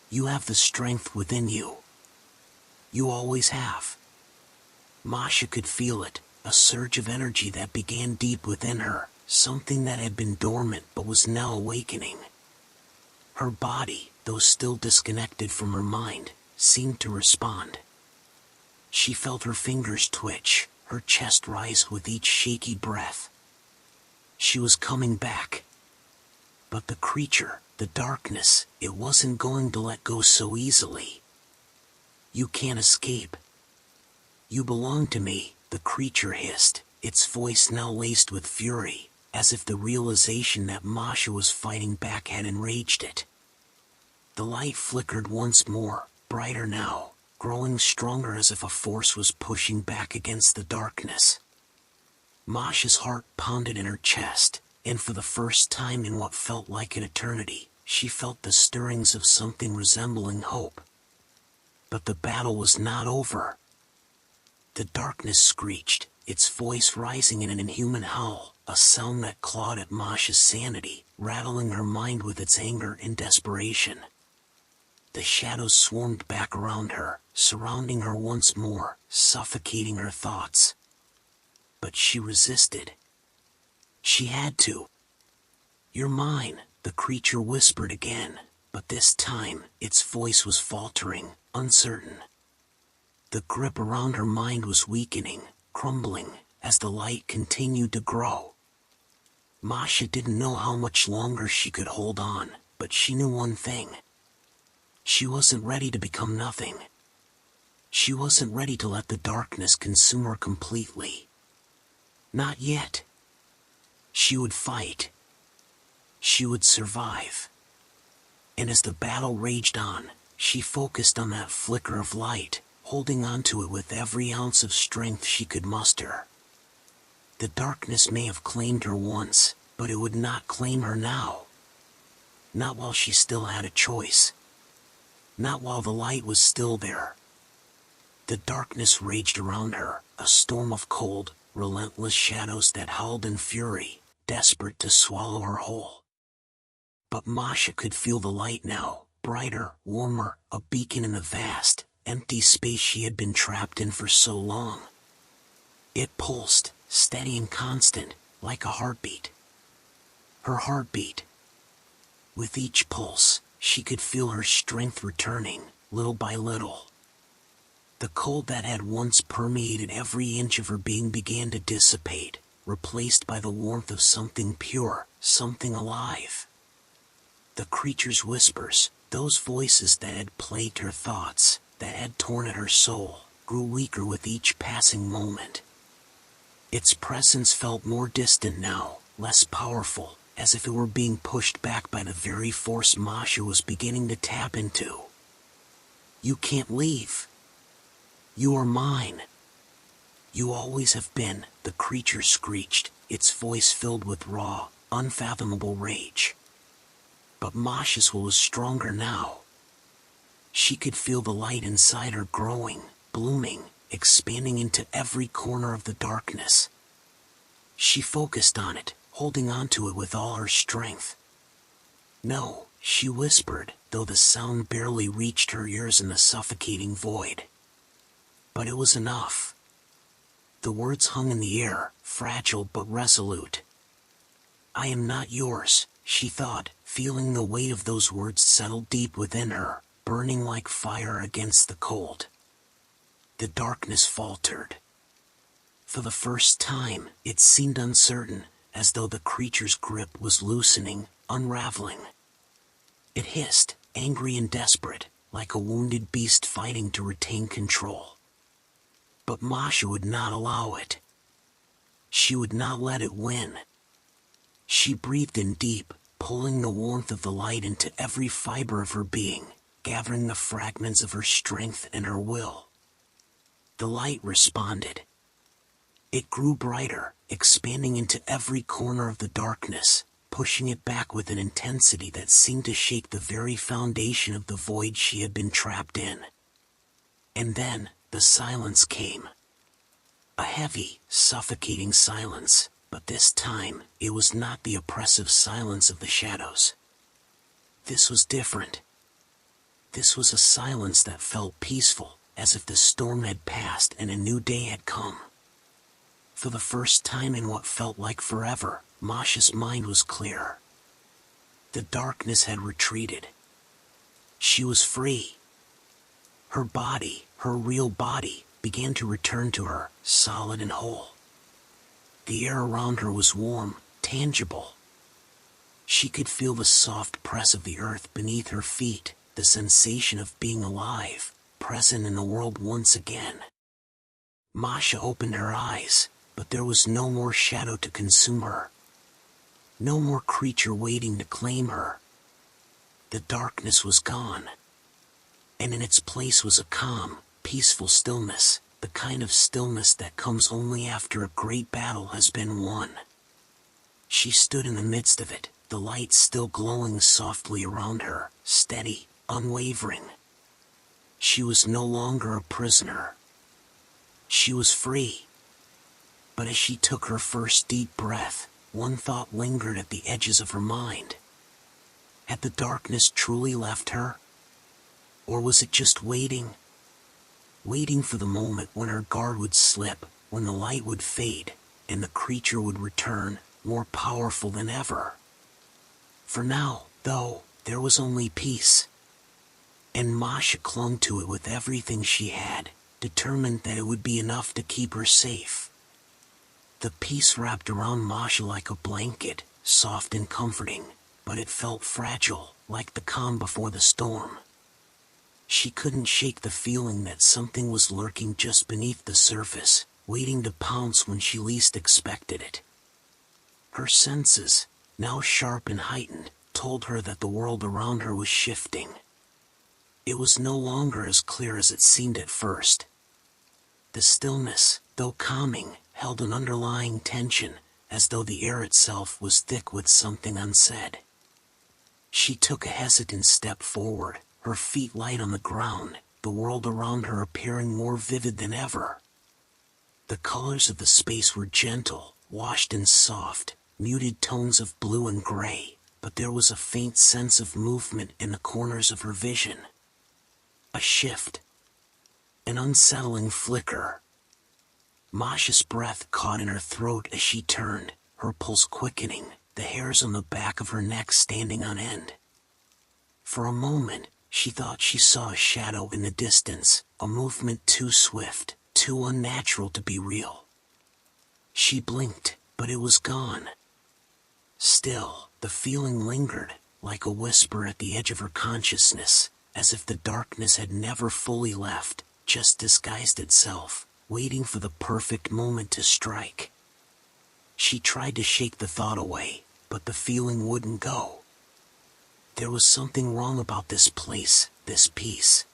S1: "You have the strength within you. You always have." Masha could feel it, a surge of energy that began deep within her, something that had been dormant but was now awakening. Her body, though still disconnected from her mind, seemed to respond. She felt her fingers twitch, her chest rise with each shaky breath. She was coming back. But the creature, the darkness, it wasn't going to let go so easily. "You can't escape. You belong to me," the creature hissed, its voice now laced with fury, as if the realization that Masha was fighting back had enraged it. The light flickered once more, brighter now, growing stronger as if a force was pushing back against the darkness. Masha's heart pounded in her chest, and for the first time in what felt like an eternity, she felt the stirrings of something resembling hope. But the battle was not over. The darkness screeched, its voice rising in an inhuman howl, a sound that clawed at Masha's sanity, rattling her mind with its anger and desperation. The shadows swarmed back around her, surrounding her once more, suffocating her thoughts. But she resisted. She had to. "You're mine," the creature whispered again, but this time, its voice was faltering, uncertain. The grip around her mind was weakening, crumbling, as the light continued to grow. Masha didn't know how much longer she could hold on, but she knew one thing. She wasn't ready to become nothing. She wasn't ready to let the darkness consume her completely. Not yet. She would fight. She would survive. And as the battle raged on, she focused on that flicker of light, holding on to it with every ounce of strength she could muster. The darkness may have claimed her once, but it would not claim her now. Not while she still had a choice. Not while the light was still there. The darkness raged around her, a storm of cold, relentless shadows that howled in fury, desperate to swallow her whole. But Masha could feel the light now, brighter, warmer, a beacon in the vast, empty space she had been trapped in for so long. It pulsed, steady and constant, like a heartbeat. Her heartbeat. With each pulse, she could feel her strength returning, little by little. The cold that had once permeated every inch of her being began to dissipate, replaced by the warmth of something pure, something alive. The creature's whispers, those voices that had plagued her thoughts, that had torn at her soul, grew weaker with each passing moment. Its presence felt more distant now, less powerful, as if it were being pushed back by the very force Masha was beginning to tap into. "You can't leave. You are mine. You always have been," the creature screeched, its voice filled with raw, unfathomable rage. But Masha's will was stronger now. She could feel the light inside her growing, blooming, expanding into every corner of the darkness. She focused on it, holding on to it with all her strength. "No," she whispered, though the sound barely reached her ears in the suffocating void. But it was enough. The words hung in the air, fragile but resolute. "I am not yours," she thought, feeling the weight of those words settle deep within her, burning like fire against the cold. The darkness faltered. For the first time, it seemed uncertain, as though the creature's grip was loosening, unraveling. It hissed, angry and desperate, like a wounded beast fighting to retain control. But Masha would not allow it. She would not let it win. She breathed in deep, pulling the warmth of the light into every fiber of her being, gathering the fragments of her strength and her will. The light responded. It grew brighter, expanding into every corner of the darkness, pushing it back with an intensity that seemed to shake the very foundation of the void she had been trapped in. And then, the silence came. A heavy, suffocating silence, but this time, it was not the oppressive silence of the shadows. This was different. This was a silence that felt peaceful, as if the storm had passed and a new day had come. For the first time in what felt like forever, Masha's mind was clear. The darkness had retreated. She was free. Her body, her real body, began to return to her, solid and whole. The air around her was warm, tangible. She could feel the soft press of the earth beneath her feet, the sensation of being alive, present in the world once again. Masha opened her eyes, but there was no more shadow to consume her. No more creature waiting to claim her. The darkness was gone. And in its place was a calm, peaceful stillness, the kind of stillness that comes only after a great battle has been won. She stood in the midst of it, the light still glowing softly around her, steady, unwavering. She was no longer a prisoner. She was free. But as she took her first deep breath, one thought lingered at the edges of her mind. Had the darkness truly left her? Or was it just waiting? Waiting for the moment when her guard would slip, when the light would fade, and the creature would return, more powerful than ever. For now, though, there was only peace. And Masha clung to it with everything she had, determined that it would be enough to keep her safe. The peace wrapped around Masha like a blanket, soft and comforting, but it felt fragile, like the calm before the storm. She couldn't shake the feeling that something was lurking just beneath the surface, waiting to pounce when she least expected it. Her senses, now sharp and heightened, told her that the world around her was shifting. It was no longer as clear as it seemed at first. The stillness, though calming, held an underlying tension, as though the air itself was thick with something unsaid. She took a hesitant step forward, her feet light on the ground, the world around her appearing more vivid than ever. The colors of the space were gentle, washed in soft, muted tones of blue and gray, but there was a faint sense of movement in the corners of her vision. A shift. An unsettling flicker. Masha's breath caught in her throat as she turned, her pulse quickening, the hairs on the back of her neck standing on end. For a moment, she thought she saw a shadow in the distance, a movement too swift, too unnatural to be real. She blinked, but it was gone. Still, the feeling lingered, like a whisper at the edge of her consciousness, as if the darkness had never fully left, just disguised itself, waiting for the perfect moment to strike. She tried to shake the thought away, but the feeling wouldn't go. There was something wrong about this place, this peace.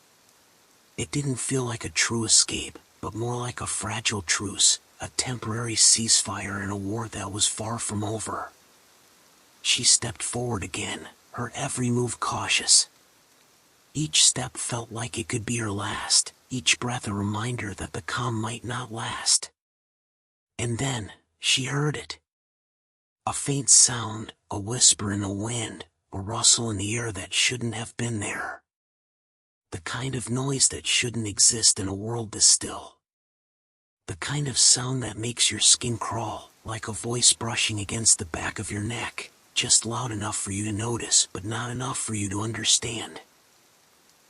S1: It didn't feel like a true escape, but more like a fragile truce, a temporary ceasefire in a war that was far from over. She stepped forward again, her every move cautious. Each step felt like it could be her last, each breath a reminder that the calm might not last. And then, she heard it. A faint sound, a whisper in the wind, a rustle in the air that shouldn't have been there. The kind of noise that shouldn't exist in a world this still. The kind of sound that makes your skin crawl, like a voice brushing against the back of your neck, just loud enough for you to notice, but not enough for you to understand.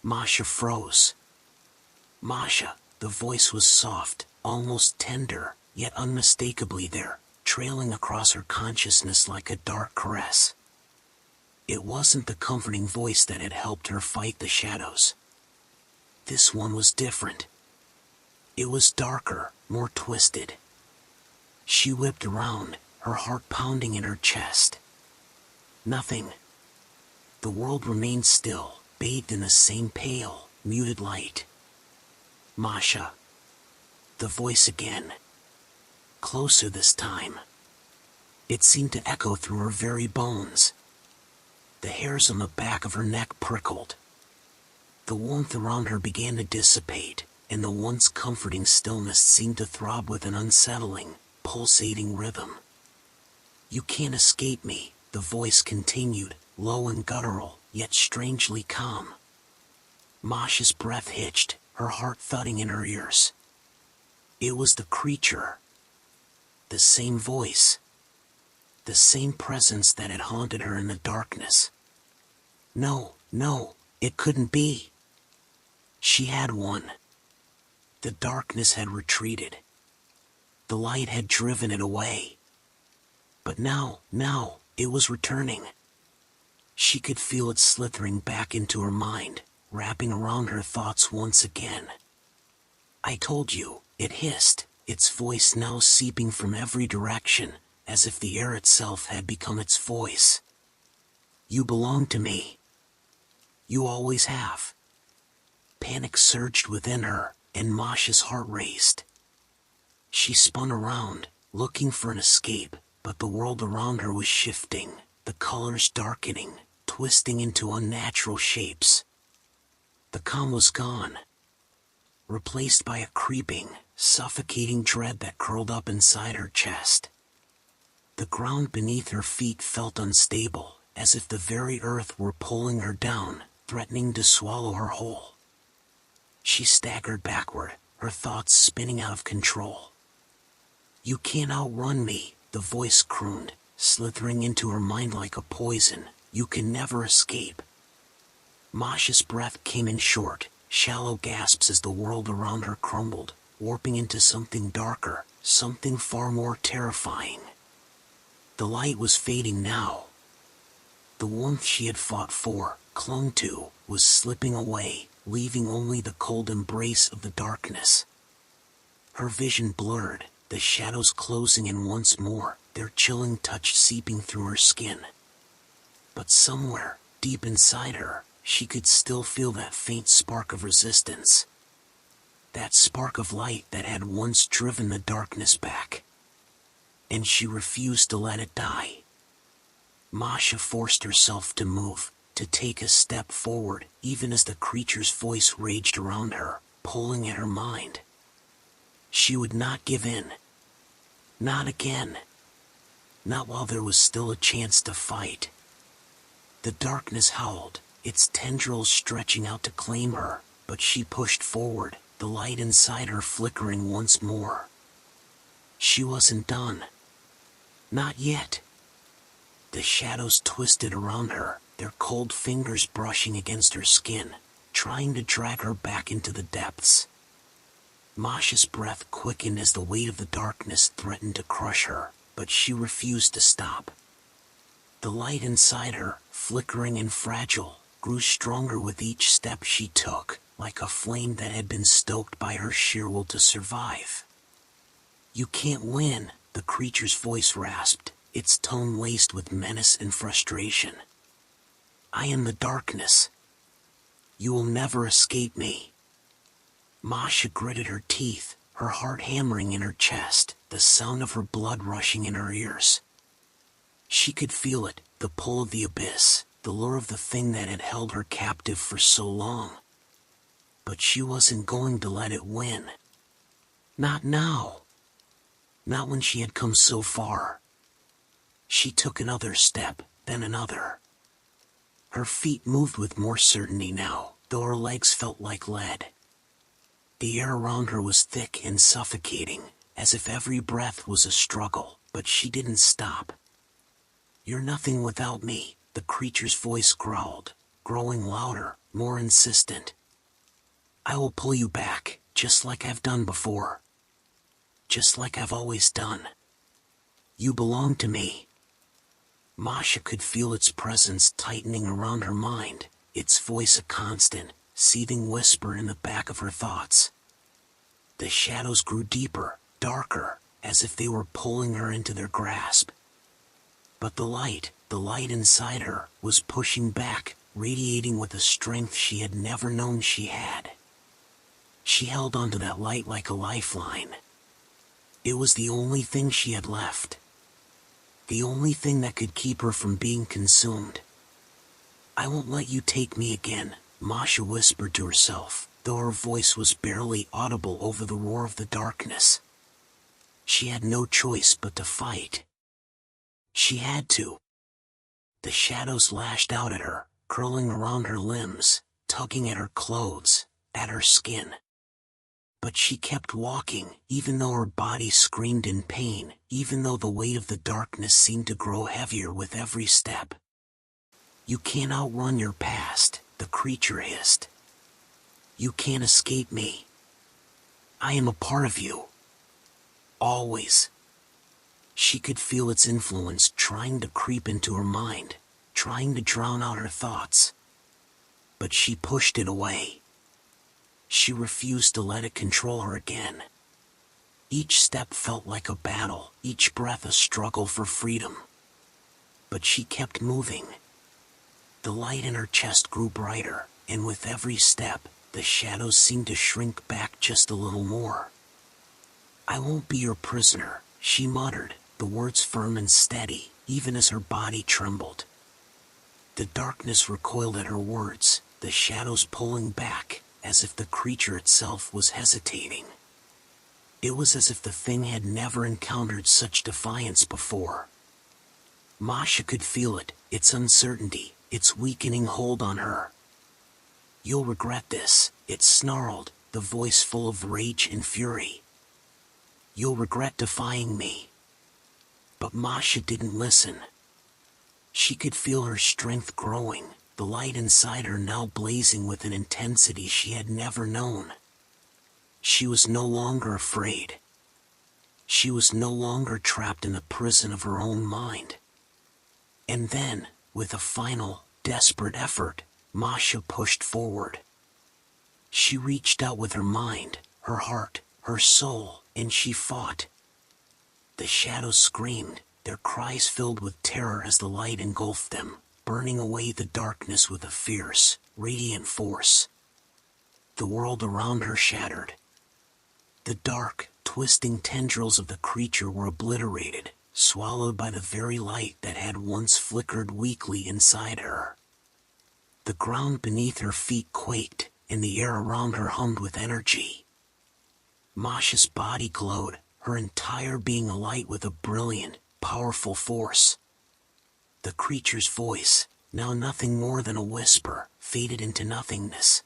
S1: Masha froze. Masha, the voice was soft, almost tender, yet unmistakably there, trailing across her consciousness like a dark caress. It wasn't the comforting voice that had helped her fight the shadows. This one was different. It was darker, more twisted. She whipped around, her heart pounding in her chest. Nothing. The world remained still, bathed in the same pale, muted light. Masha. The voice again. Closer this time. It seemed to echo through her very bones. The hairs on the back of her neck prickled. The warmth around her began to dissipate, and the once comforting stillness seemed to throb with an unsettling, pulsating rhythm. "You can't escape me," the voice continued, low and guttural, yet strangely calm. Masha's breath hitched, her heart thudding in her ears. It was the creature. The same voice. The same presence that had haunted her in the darkness. No, it couldn't be. She had won. The darkness had retreated. The light had driven it away. But now, it was returning. She could feel it slithering back into her mind, wrapping around her thoughts once again. "I told you," it hissed, its voice now seeping from every direction, as if the air itself had become its voice. "You belong to me. You always have." Panic surged within her, and Masha's heart raced. She spun around, looking for an escape, but the world around her was shifting, the colors darkening, twisting into unnatural shapes. The calm was gone, replaced by a creeping, suffocating dread that curled up inside her chest. The ground beneath her feet felt unstable, as if the very earth were pulling her down, threatening to swallow her whole. She staggered backward, her thoughts spinning out of control. "You can't outrun me," the voice crooned, slithering into her mind like a poison. "You can never escape." Masha's breath came in short, shallow gasps as the world around her crumbled, warping into something darker, something far more terrifying. The light was fading now. The warmth she had fought for, clung to, was slipping away, leaving only the cold embrace of the darkness. Her vision blurred, the shadows closing in once more, their chilling touch seeping through her skin. But somewhere, deep inside her, she could still feel that faint spark of resistance. That spark of light that had once driven the darkness back. And she refused to let it die. Masha forced herself to move, to take a step forward, even as the creature's voice raged around her, pulling at her mind. She would not give in. Not again. Not while there was still a chance to fight. The darkness howled, its tendrils stretching out to claim her, but she pushed forward, the light inside her flickering once more. She wasn't done. Not yet. The shadows twisted around her, their cold fingers brushing against her skin, trying to drag her back into the depths. Masha's breath quickened as the weight of the darkness threatened to crush her, but she refused to stop. The light inside her, flickering and fragile, grew stronger with each step she took, like a flame that had been stoked by her sheer will to survive. "You can't win," the creature's voice rasped, its tone laced with menace and frustration. "I am the darkness. You will never escape me." Masha gritted her teeth, her heart hammering in her chest, the sound of her blood rushing in her ears. She could feel it, the pull of the abyss, the lure of the thing that had held her captive for so long. But she wasn't going to let it win. Not now. Not when she had come so far. She took another step, then another. Her feet moved with more certainty now, though her legs felt like lead. The air around her was thick and suffocating, as if every breath was a struggle, but she didn't stop. "You're nothing without me," the creature's voice growled, growing louder, more insistent. "I will pull you back, just like I've done before. Just like I've always done. You belong to me." Masha could feel its presence tightening around her mind, its voice a constant, seething whisper in the back of her thoughts. The shadows grew deeper, darker, as if they were pulling her into their grasp. But the light inside her, was pushing back, radiating with a strength she had never known she had. She held onto that light like a lifeline. It was the only thing she had left. The only thing that could keep her from being consumed. "I won't let you take me again," Masha whispered to herself, though her voice was barely audible over the roar of the darkness. She had no choice but to fight. She had to. The shadows lashed out at her, curling around her limbs, tugging at her clothes, at her skin. But she kept walking, even though her body screamed in pain, even though the weight of the darkness seemed to grow heavier with every step. "You can't outrun your past," the creature hissed. "You can't escape me. I am a part of you. Always." She could feel its influence trying to creep into her mind, trying to drown out her thoughts. But she pushed it away. She refused to let it control her again. Each step felt like a battle, each breath a struggle for freedom. But she kept moving. The light in her chest grew brighter, and with every step, the shadows seemed to shrink back just a little more. "I won't be your prisoner," she muttered, the words firm and steady, even as her body trembled. The darkness recoiled at her words, the shadows pulling back, as if the creature itself was hesitating. It was as if the thing had never encountered such defiance before. Masha could feel it, its uncertainty, its weakening hold on her. "You'll regret this," it snarled, the voice full of rage and fury. "You'll regret defying me." But Masha didn't listen. She could feel her strength growing, the light inside her now blazing with an intensity she had never known. She was no longer afraid. She was no longer trapped in the prison of her own mind. And then, with a final, desperate effort, Masha pushed forward. She reached out with her mind, her heart, her soul, and she fought. The shadows screamed, their cries filled with terror as the light engulfed them, burning away the darkness with a fierce, radiant force. The world around her shattered. The dark, twisting tendrils of the creature were obliterated, swallowed by the very light that had once flickered weakly inside her. The ground beneath her feet quaked, and the air around her hummed with energy. Masha's body glowed, her entire being alight with a brilliant, powerful force. The creature's voice, now nothing more than a whisper, faded into nothingness.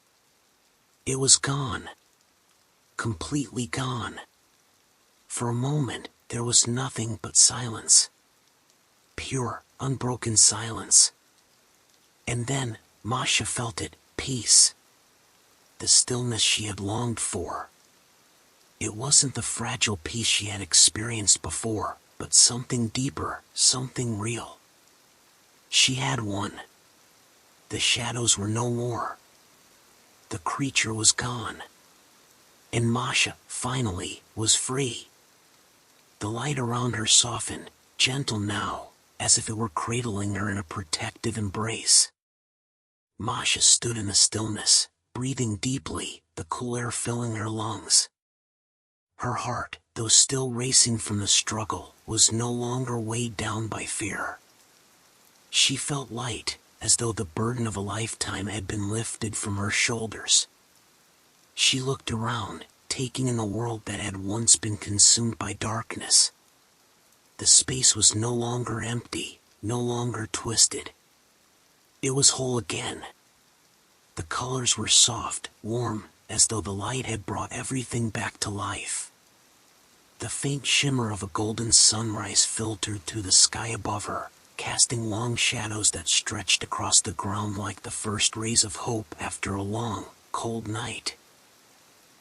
S1: It was gone. Completely gone. For a moment, there was nothing but silence. Pure, unbroken silence. And then, Masha felt it, peace. The stillness she had longed for. It wasn't the fragile peace she had experienced before, but something deeper, something real. She had won. The shadows were no more. The creature was gone. And Masha, finally, was free. The light around her softened, gentle now, as if it were cradling her in a protective embrace. Masha stood in the stillness, breathing deeply, the cool air filling her lungs. Her heart, though still racing from the struggle, was no longer weighed down by fear. She felt light, as though the burden of a lifetime had been lifted from her shoulders. She looked around, taking in the world that had once been consumed by darkness. The space was no longer empty, no longer twisted. It was whole again. The colors were soft, warm, as though the light had brought everything back to life. The faint shimmer of a golden sunrise filtered through the sky above her, casting long shadows that stretched across the ground like the first rays of hope after a long, cold night.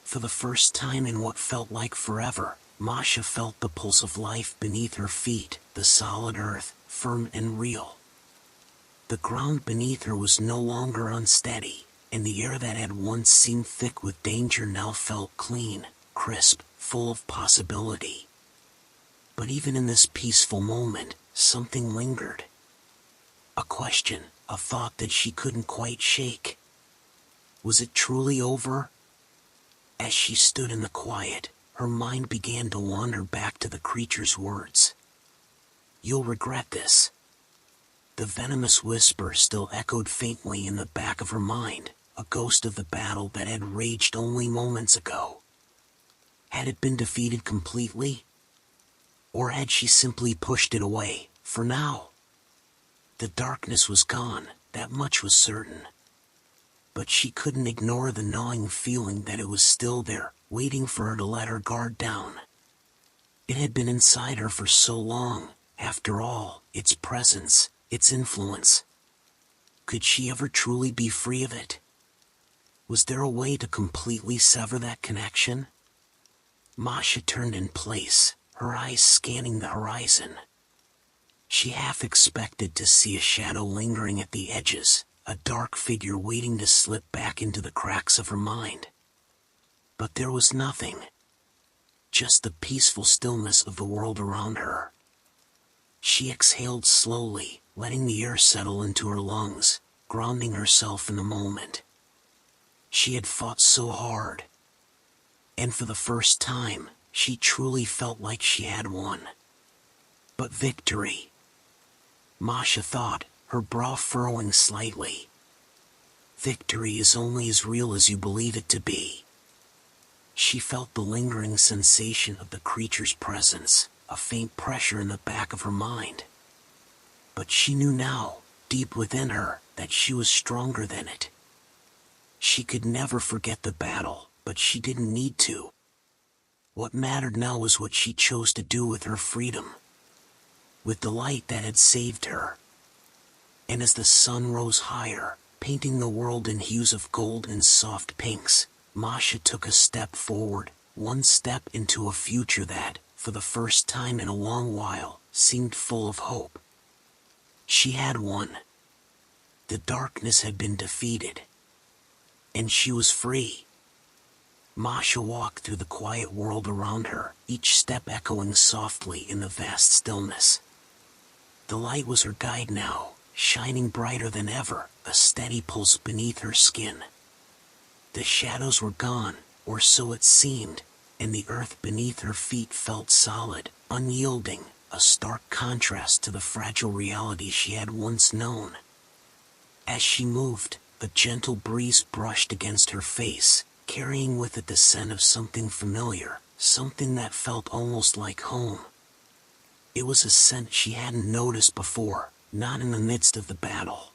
S1: For the first time in what felt like forever, Masha felt the pulse of life beneath her feet, the solid earth, firm and real. The ground beneath her was no longer unsteady, and the air that had once seemed thick with danger now felt clean, crisp, full of possibility. But even in this peaceful moment, something lingered. A question, a thought that she couldn't quite shake. Was it truly over? As she stood in the quiet, her mind began to wander back to the creature's words. "You'll regret this." The venomous whisper still echoed faintly in the back of her mind, a ghost of the battle that had raged only moments ago. Had it been defeated completely? Or had she simply pushed it away, for now? The darkness was gone, that much was certain. But she couldn't ignore the gnawing feeling that it was still there, waiting for her to let her guard down. It had been inside her for so long, after all, its presence, its influence. Could she ever truly be free of it? Was there a way to completely sever that connection? Masha turned in place, her eyes scanning the horizon. She half expected to see a shadow lingering at the edges, a dark figure waiting to slip back into the cracks of her mind. But there was nothing. Just the peaceful stillness of the world around her. She exhaled slowly, letting the air settle into her lungs, grounding herself in the moment. She had fought so hard. And for the first time, she truly felt like she had won. But victory, Masha thought, her brow furrowing slightly. Victory is only as real as you believe it to be. She felt the lingering sensation of the creature's presence, a faint pressure in the back of her mind. But she knew now, deep within her, that she was stronger than it. She could never forget the battle, but she didn't need to. What mattered now was what she chose to do with her freedom. With the light that had saved her. And as the sun rose higher, painting the world in hues of gold and soft pinks, Masha took a step forward, one step into a future that, for the first time in a long while, seemed full of hope. She had won. The darkness had been defeated. And she was free. Masha walked through the quiet world around her, each step echoing softly in the vast stillness. The light was her guide now, shining brighter than ever, a steady pulse beneath her skin. The shadows were gone, or so it seemed, and the earth beneath her feet felt solid, unyielding, a stark contrast to the fragile reality she had once known. As she moved, a gentle breeze brushed against her face, carrying with it the scent of something familiar, something that felt almost like home. It was a scent she hadn't noticed before, not in the midst of the battle.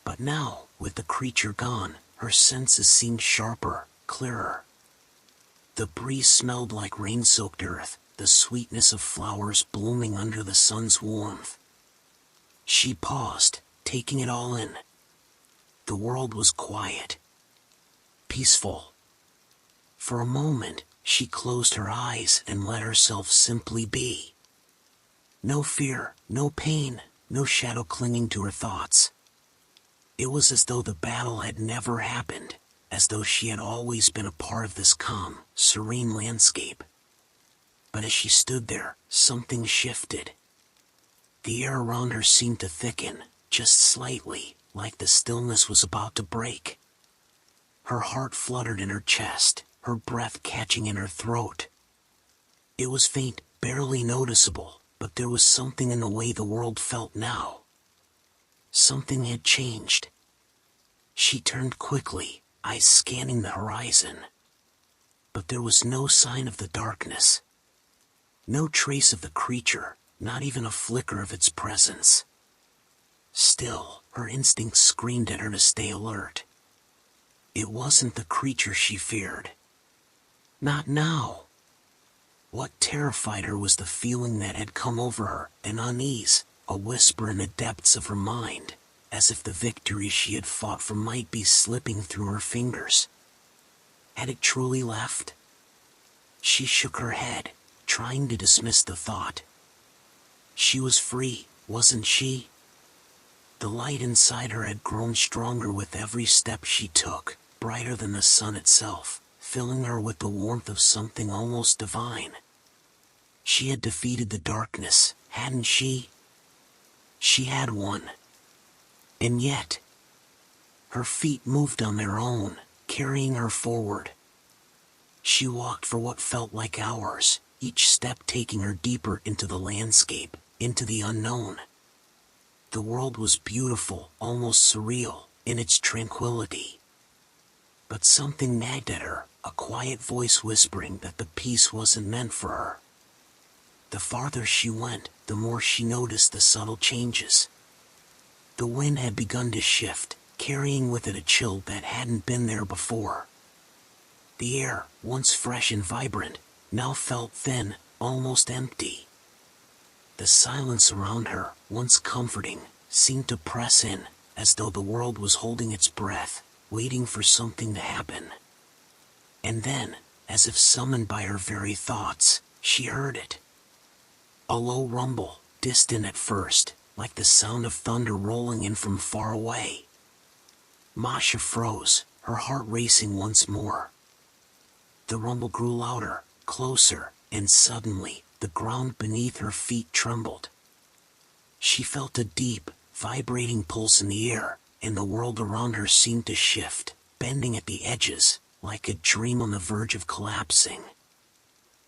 S1: But now, with the creature gone, her senses seemed sharper, clearer. The breeze smelled like rain-soaked earth, the sweetness of flowers blooming under the sun's warmth. She paused, taking it all in. The world was quiet. Peaceful. For a moment, she closed her eyes and let herself simply be. No fear, no pain, no shadow clinging to her thoughts. It was as though the battle had never happened, as though she had always been a part of this calm, serene landscape. But as she stood there, something shifted. The air around her seemed to thicken, just slightly, like the stillness was about to break. Her heart fluttered in her chest, her breath catching in her throat. It was faint, barely noticeable, but there was something in the way the world felt now. Something had changed. She turned quickly, eyes scanning the horizon. But there was no sign of the darkness. No trace of the creature, not even a flicker of its presence. Still, her instincts screamed at her to stay alert. It wasn't the creature she feared. Not now. What terrified her was the feeling that had come over her, an unease, a whisper in the depths of her mind, as if the victory she had fought for might be slipping through her fingers. Had it truly left? She shook her head, trying to dismiss the thought. She was free, wasn't she? The light inside her had grown stronger with every step she took, brighter than the sun itself, filling her with the warmth of something almost divine. She had defeated the darkness, hadn't she? She had won. And yet, her feet moved on their own, carrying her forward. She walked for what felt like hours, each step taking her deeper into the landscape, into the unknown. The world was beautiful, almost surreal, in its tranquility. But something nagged at her, a quiet voice whispering that the peace wasn't meant for her. The farther she went, the more she noticed the subtle changes. The wind had begun to shift, carrying with it a chill that hadn't been there before. The air, once fresh and vibrant, now felt thin, almost empty. The silence around her, once comforting, seemed to press in, as though the world was holding its breath, waiting for something to happen. And then, as if summoned by her very thoughts, she heard it. A low rumble, distant at first, like the sound of thunder rolling in from far away. Masha froze, her heart racing once more. The rumble grew louder, closer, and suddenly, the ground beneath her feet trembled. She felt a deep, vibrating pulse in the air, and the world around her seemed to shift, bending at the edges, like a dream on the verge of collapsing.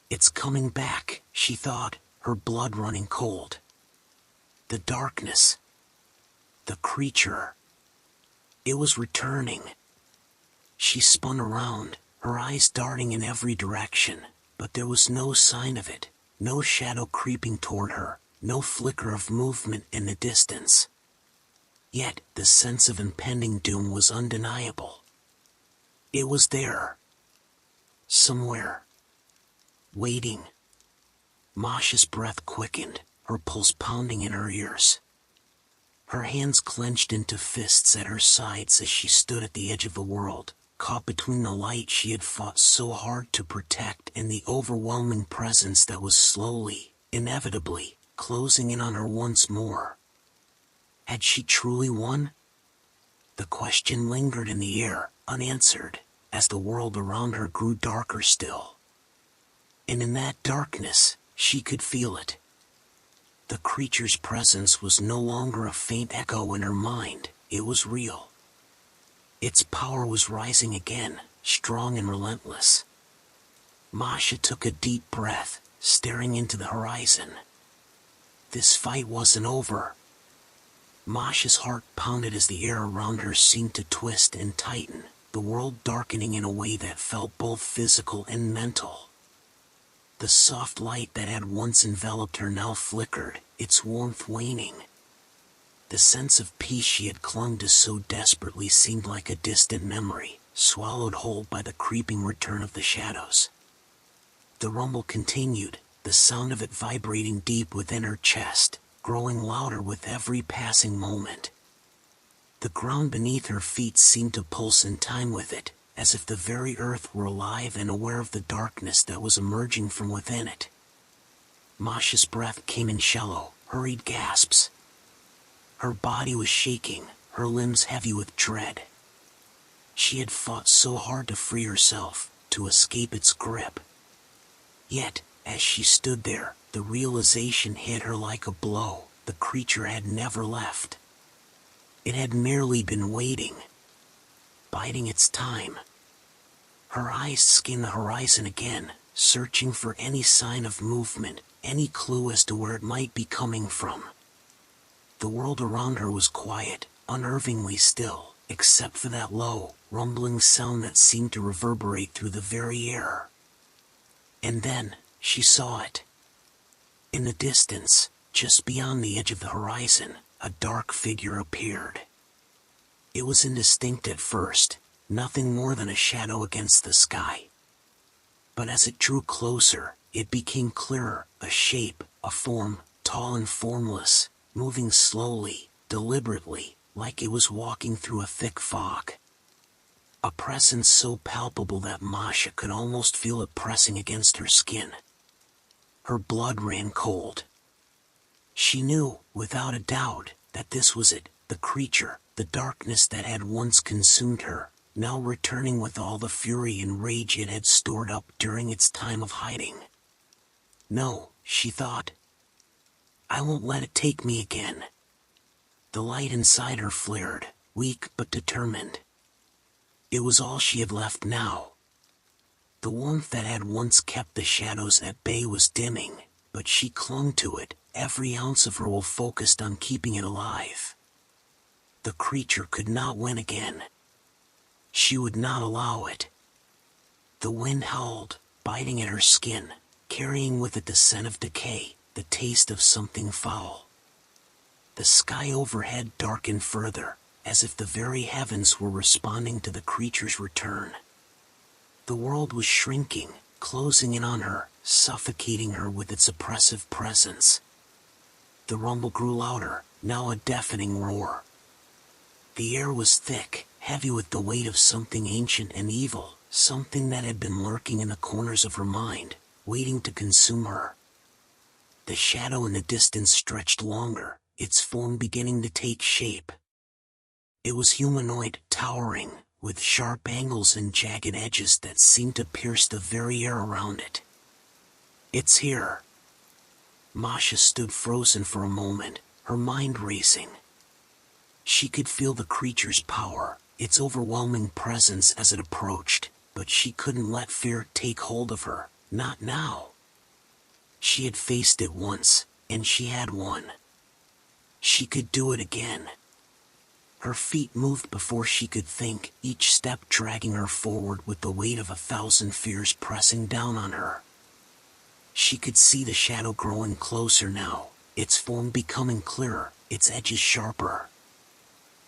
S1: It's coming back, she thought, her blood running cold. The darkness. The creature. It was returning. She spun around, her eyes darting in every direction, but there was no sign of it, no shadow creeping toward her, no flicker of movement in the distance. Yet the sense of impending doom was undeniable. It was there. Somewhere. Waiting. Masha's breath quickened, her pulse pounding in her ears. Her hands clenched into fists at her sides as she stood at the edge of the world, caught between the light she had fought so hard to protect and the overwhelming presence that was slowly, inevitably, closing in on her once more. Had she truly won? The question lingered in the air, unanswered, as the world around her grew darker still. And in that darkness, she could feel it. The creature's presence was no longer a faint echo in her mind, it was real. Its power was rising again, strong and relentless. Masha took a deep breath, staring into the horizon. This fight wasn't over. Masha's heart pounded as the air around her seemed to twist and tighten, the world darkening in a way that felt both physical and mental. The soft light that had once enveloped her now flickered, its warmth waning. The sense of peace she had clung to so desperately seemed like a distant memory, swallowed whole by the creeping return of the shadows. The rumble continued, the sound of it vibrating deep within her chest, growing louder with every passing moment. The ground beneath her feet seemed to pulse in time with it, as if the very earth were alive and aware of the darkness that was emerging from within it. Masha's breath came in shallow, hurried gasps. Her body was shaking, her limbs heavy with dread. She had fought so hard to free herself, to escape its grip. Yet, as she stood there, the realization hit her like a blow. The creature had never left. It had merely been waiting, biding its time. Her eyes scanned the horizon again, searching for any sign of movement, any clue as to where it might be coming from. The world around her was quiet, unnervingly still, except for that low, rumbling sound that seemed to reverberate through the very air. And then, she saw it. In the distance, just beyond the edge of the horizon, a dark figure appeared. It was indistinct at first, nothing more than a shadow against the sky. But as it drew closer, it became clearer, a shape, a form, tall and formless, moving slowly, deliberately, like it was walking through a thick fog. A presence so palpable that Masha could almost feel it pressing against her skin. Her blood ran cold. She knew, without a doubt, that this was it, the creature, the darkness that had once consumed her, now returning with all the fury and rage it had stored up during its time of hiding. No, she thought. I won't let it take me again. The light inside her flared, weak but determined. It was all she had left now. The warmth that had once kept the shadows at bay was dimming, but she clung to it, every ounce of her will focused on keeping it alive. The creature could not win again. She would not allow it. The wind howled, biting at her skin, carrying with it the scent of decay, the taste of something foul. The sky overhead darkened further, as if the very heavens were responding to the creature's return. The world was shrinking, closing in on her, suffocating her with its oppressive presence. The rumble grew louder, now a deafening roar. The air was thick, heavy with the weight of something ancient and evil, something that had been lurking in the corners of her mind, waiting to consume her. The shadow in the distance stretched longer, its form beginning to take shape. It was humanoid, towering, with sharp angles and jagged edges that seemed to pierce the very air around it. It's here. Masha stood frozen for a moment, her mind racing. She could feel the creature's power, its overwhelming presence as it approached, but she couldn't let fear take hold of her, not now. She had faced it once, and she had won. She could do it again. Her feet moved before she could think, each step dragging her forward with the weight of 1,000 fears pressing down on her. She could see the shadow growing closer now, its form becoming clearer, its edges sharper.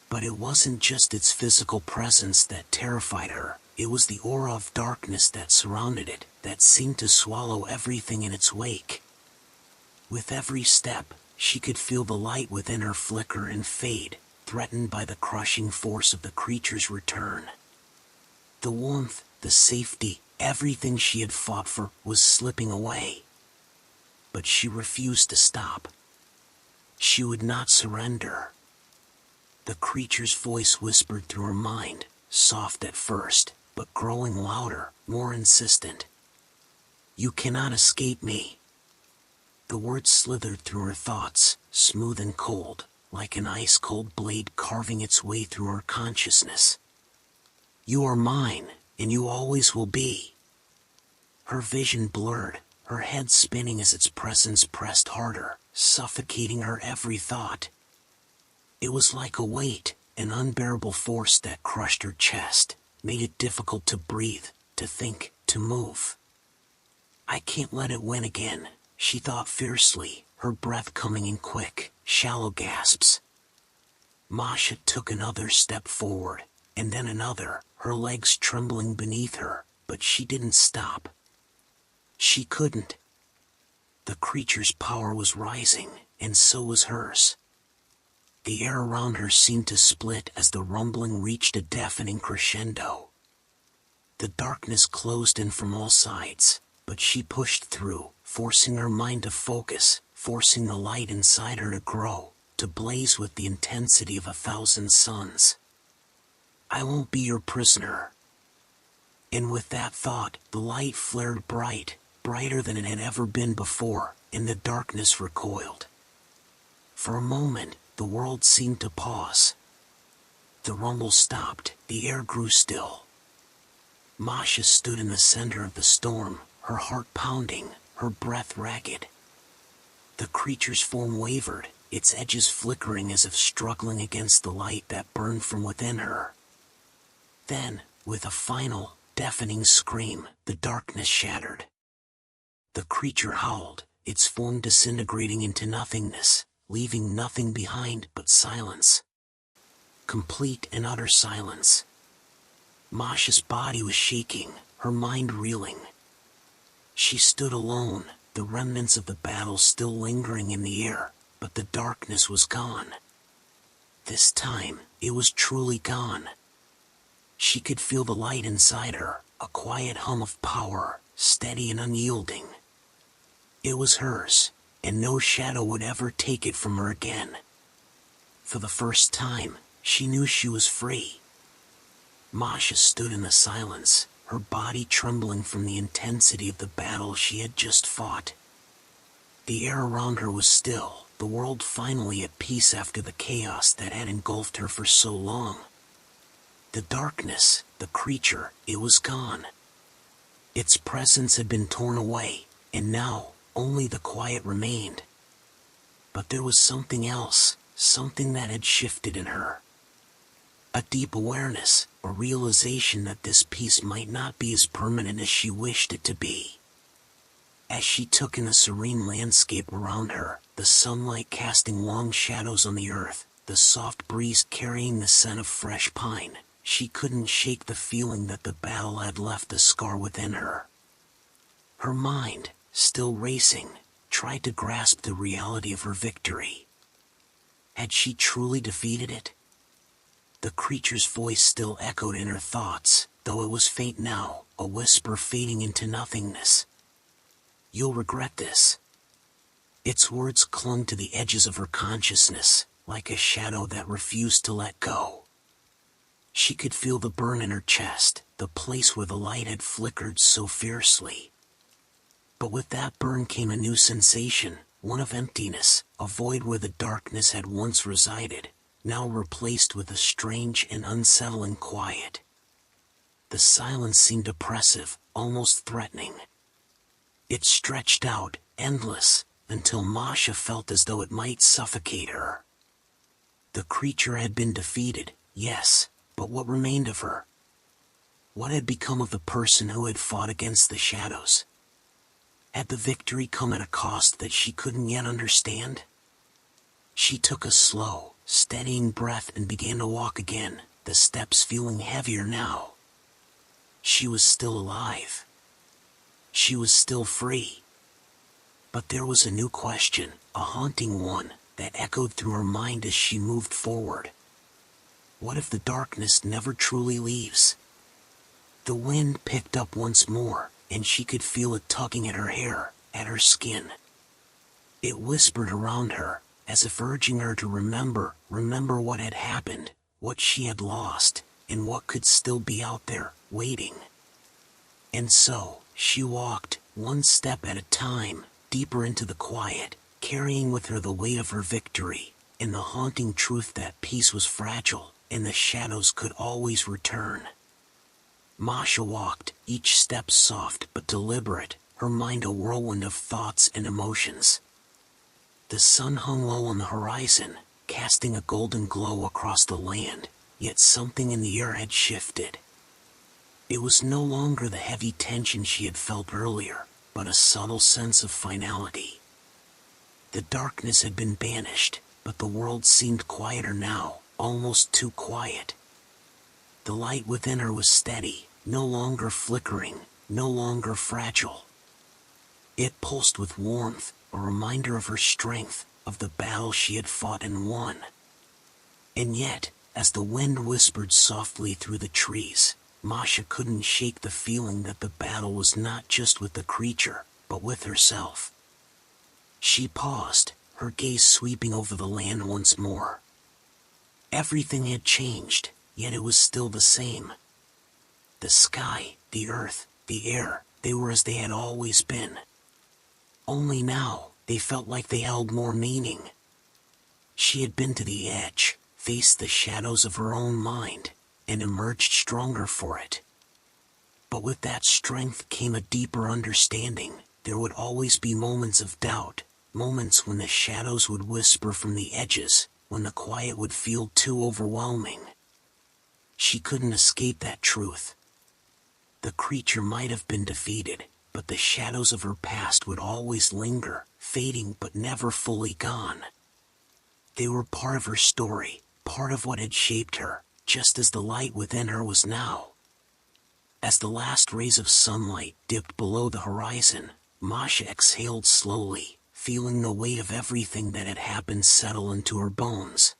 S1: But it wasn't just its physical presence that terrified her, it was the aura of darkness that surrounded it, that seemed to swallow everything in its wake. With every step, she could feel the light within her flicker and fade, threatened by the crushing force of the creature's return. The warmth, the safety, everything she had fought for was slipping away. But she refused to stop. She would not surrender. The creature's voice whispered through her mind, soft at first, but growing louder, more insistent. You cannot escape me. The words slithered through her thoughts, smooth and cold, like an ice-cold blade carving its way through her consciousness. You are mine, and you always will be. Her vision blurred, her head spinning as its presence pressed harder, suffocating her every thought. It was like a weight, an unbearable force that crushed her chest, made it difficult to breathe, to think, to move. I can't let it win again, she thought fiercely, her breath coming in quick, shallow gasps. Masha took another step forward, and then another, her legs trembling beneath her, but she didn't stop. She couldn't. The creature's power was rising, and so was hers. The air around her seemed to split as the rumbling reached a deafening crescendo. The darkness closed in from all sides, but she pushed through, forcing her mind to focus, forcing the light inside her to grow, to blaze with the intensity of 1,000 suns. I won't be your prisoner. And with that thought, the light flared bright, brighter than it had ever been before, and the darkness recoiled. For a moment, the world seemed to pause. The rumble stopped, the air grew still. Masha stood in the center of the storm, her heart pounding, her breath ragged. The creature's form wavered, its edges flickering as if struggling against the light that burned from within her. Then, with a final, deafening scream, the darkness shattered. The creature howled, its form disintegrating into nothingness, leaving nothing behind but silence. Complete and utter silence. Masha's body was shaking, her mind reeling. She stood alone, the remnants of the battle still lingering in the air, but the darkness was gone. This time, it was truly gone. She could feel the light inside her, a quiet hum of power, steady and unyielding. It was hers, and no shadow would ever take it from her again. For the first time, she knew she was free. Masha stood in the silence, her body trembling from the intensity of the battle she had just fought. The air around her was still, the world finally at peace after the chaos that had engulfed her for so long. The darkness, the creature, it was gone. Its presence had been torn away, and now, only the quiet remained. But there was something else, something that had shifted in her. A deep awareness, a realization that this peace might not be as permanent as she wished it to be. As she took in the serene landscape around her, the sunlight casting long shadows on the earth, the soft breeze carrying the scent of fresh pine, she couldn't shake the feeling that the battle had left a scar within her. Her mind, still racing, tried to grasp the reality of her victory. Had she truly defeated it? The creature's voice still echoed in her thoughts, though it was faint now, a whisper fading into nothingness. "You'll regret this." Its words clung to the edges of her consciousness, like a shadow that refused to let go. She could feel the burn in her chest, the place where the light had flickered so fiercely. But with that burn came a new sensation, one of emptiness, a void where the darkness had once resided, now replaced with a strange and unsettling quiet. The silence seemed oppressive, almost threatening. It stretched out, endless, until Masha felt as though it might suffocate her. The creature had been defeated, yes, but what remained of her? What had become of the person who had fought against the shadows? Had the victory come at a cost that she couldn't yet understand? She took a slow, steadying breath and began to walk again, the steps feeling heavier now. She was still alive. She was still free. But there was a new question, a haunting one, that echoed through her mind as she moved forward. What if the darkness never truly leaves? The wind picked up once more, and she could feel it tugging at her hair, at her skin. It whispered around her, as if urging her to remember what had happened, what she had lost, and what could still be out there, waiting. And so, she walked, one step at a time, deeper into the quiet, carrying with her the weight of her victory, and the haunting truth that peace was fragile, and the shadows could always return. Masha walked, each step soft but deliberate, her mind a whirlwind of thoughts and emotions. The sun hung low on the horizon, casting a golden glow across the land, yet something in the air had shifted. It was no longer the heavy tension she had felt earlier, but a subtle sense of finality. The darkness had been banished, but the world seemed quieter now, almost too quiet. The light within her was steady, no longer flickering, no longer fragile. It pulsed with warmth, a reminder of her strength, of the battle she had fought and won. And yet, as the wind whispered softly through the trees, Masha couldn't shake the feeling that the battle was not just with the creature, but with herself. She paused, her gaze sweeping over the land once more. Everything had changed, yet it was still the same. The sky, the earth, the air, they were as they had always been. Only now, they felt like they held more meaning. She had been to the edge, faced the shadows of her own mind, and emerged stronger for it. But with that strength came a deeper understanding. There would always be moments of doubt, moments when the shadows would whisper from the edges, when the quiet would feel too overwhelming. She couldn't escape that truth. The creature might have been defeated, but the shadows of her past would always linger, fading but never fully gone. They were part of her story, part of what had shaped her, just as the light within her was now. As the last rays of sunlight dipped below the horizon, Masha exhaled slowly, feeling the weight of everything that had happened settle into her bones.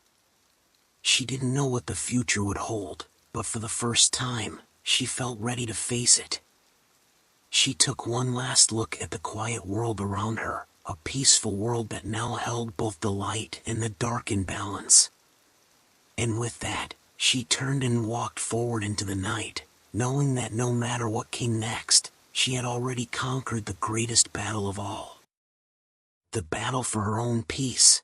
S1: She didn't know what the future would hold, but for the first time, she felt ready to face it. She took one last look at the quiet world around her, a peaceful world that now held both the light and the dark in balance. And with that, she turned and walked forward into the night, knowing that no matter what came next, she had already conquered the greatest battle of all. The battle for her own peace.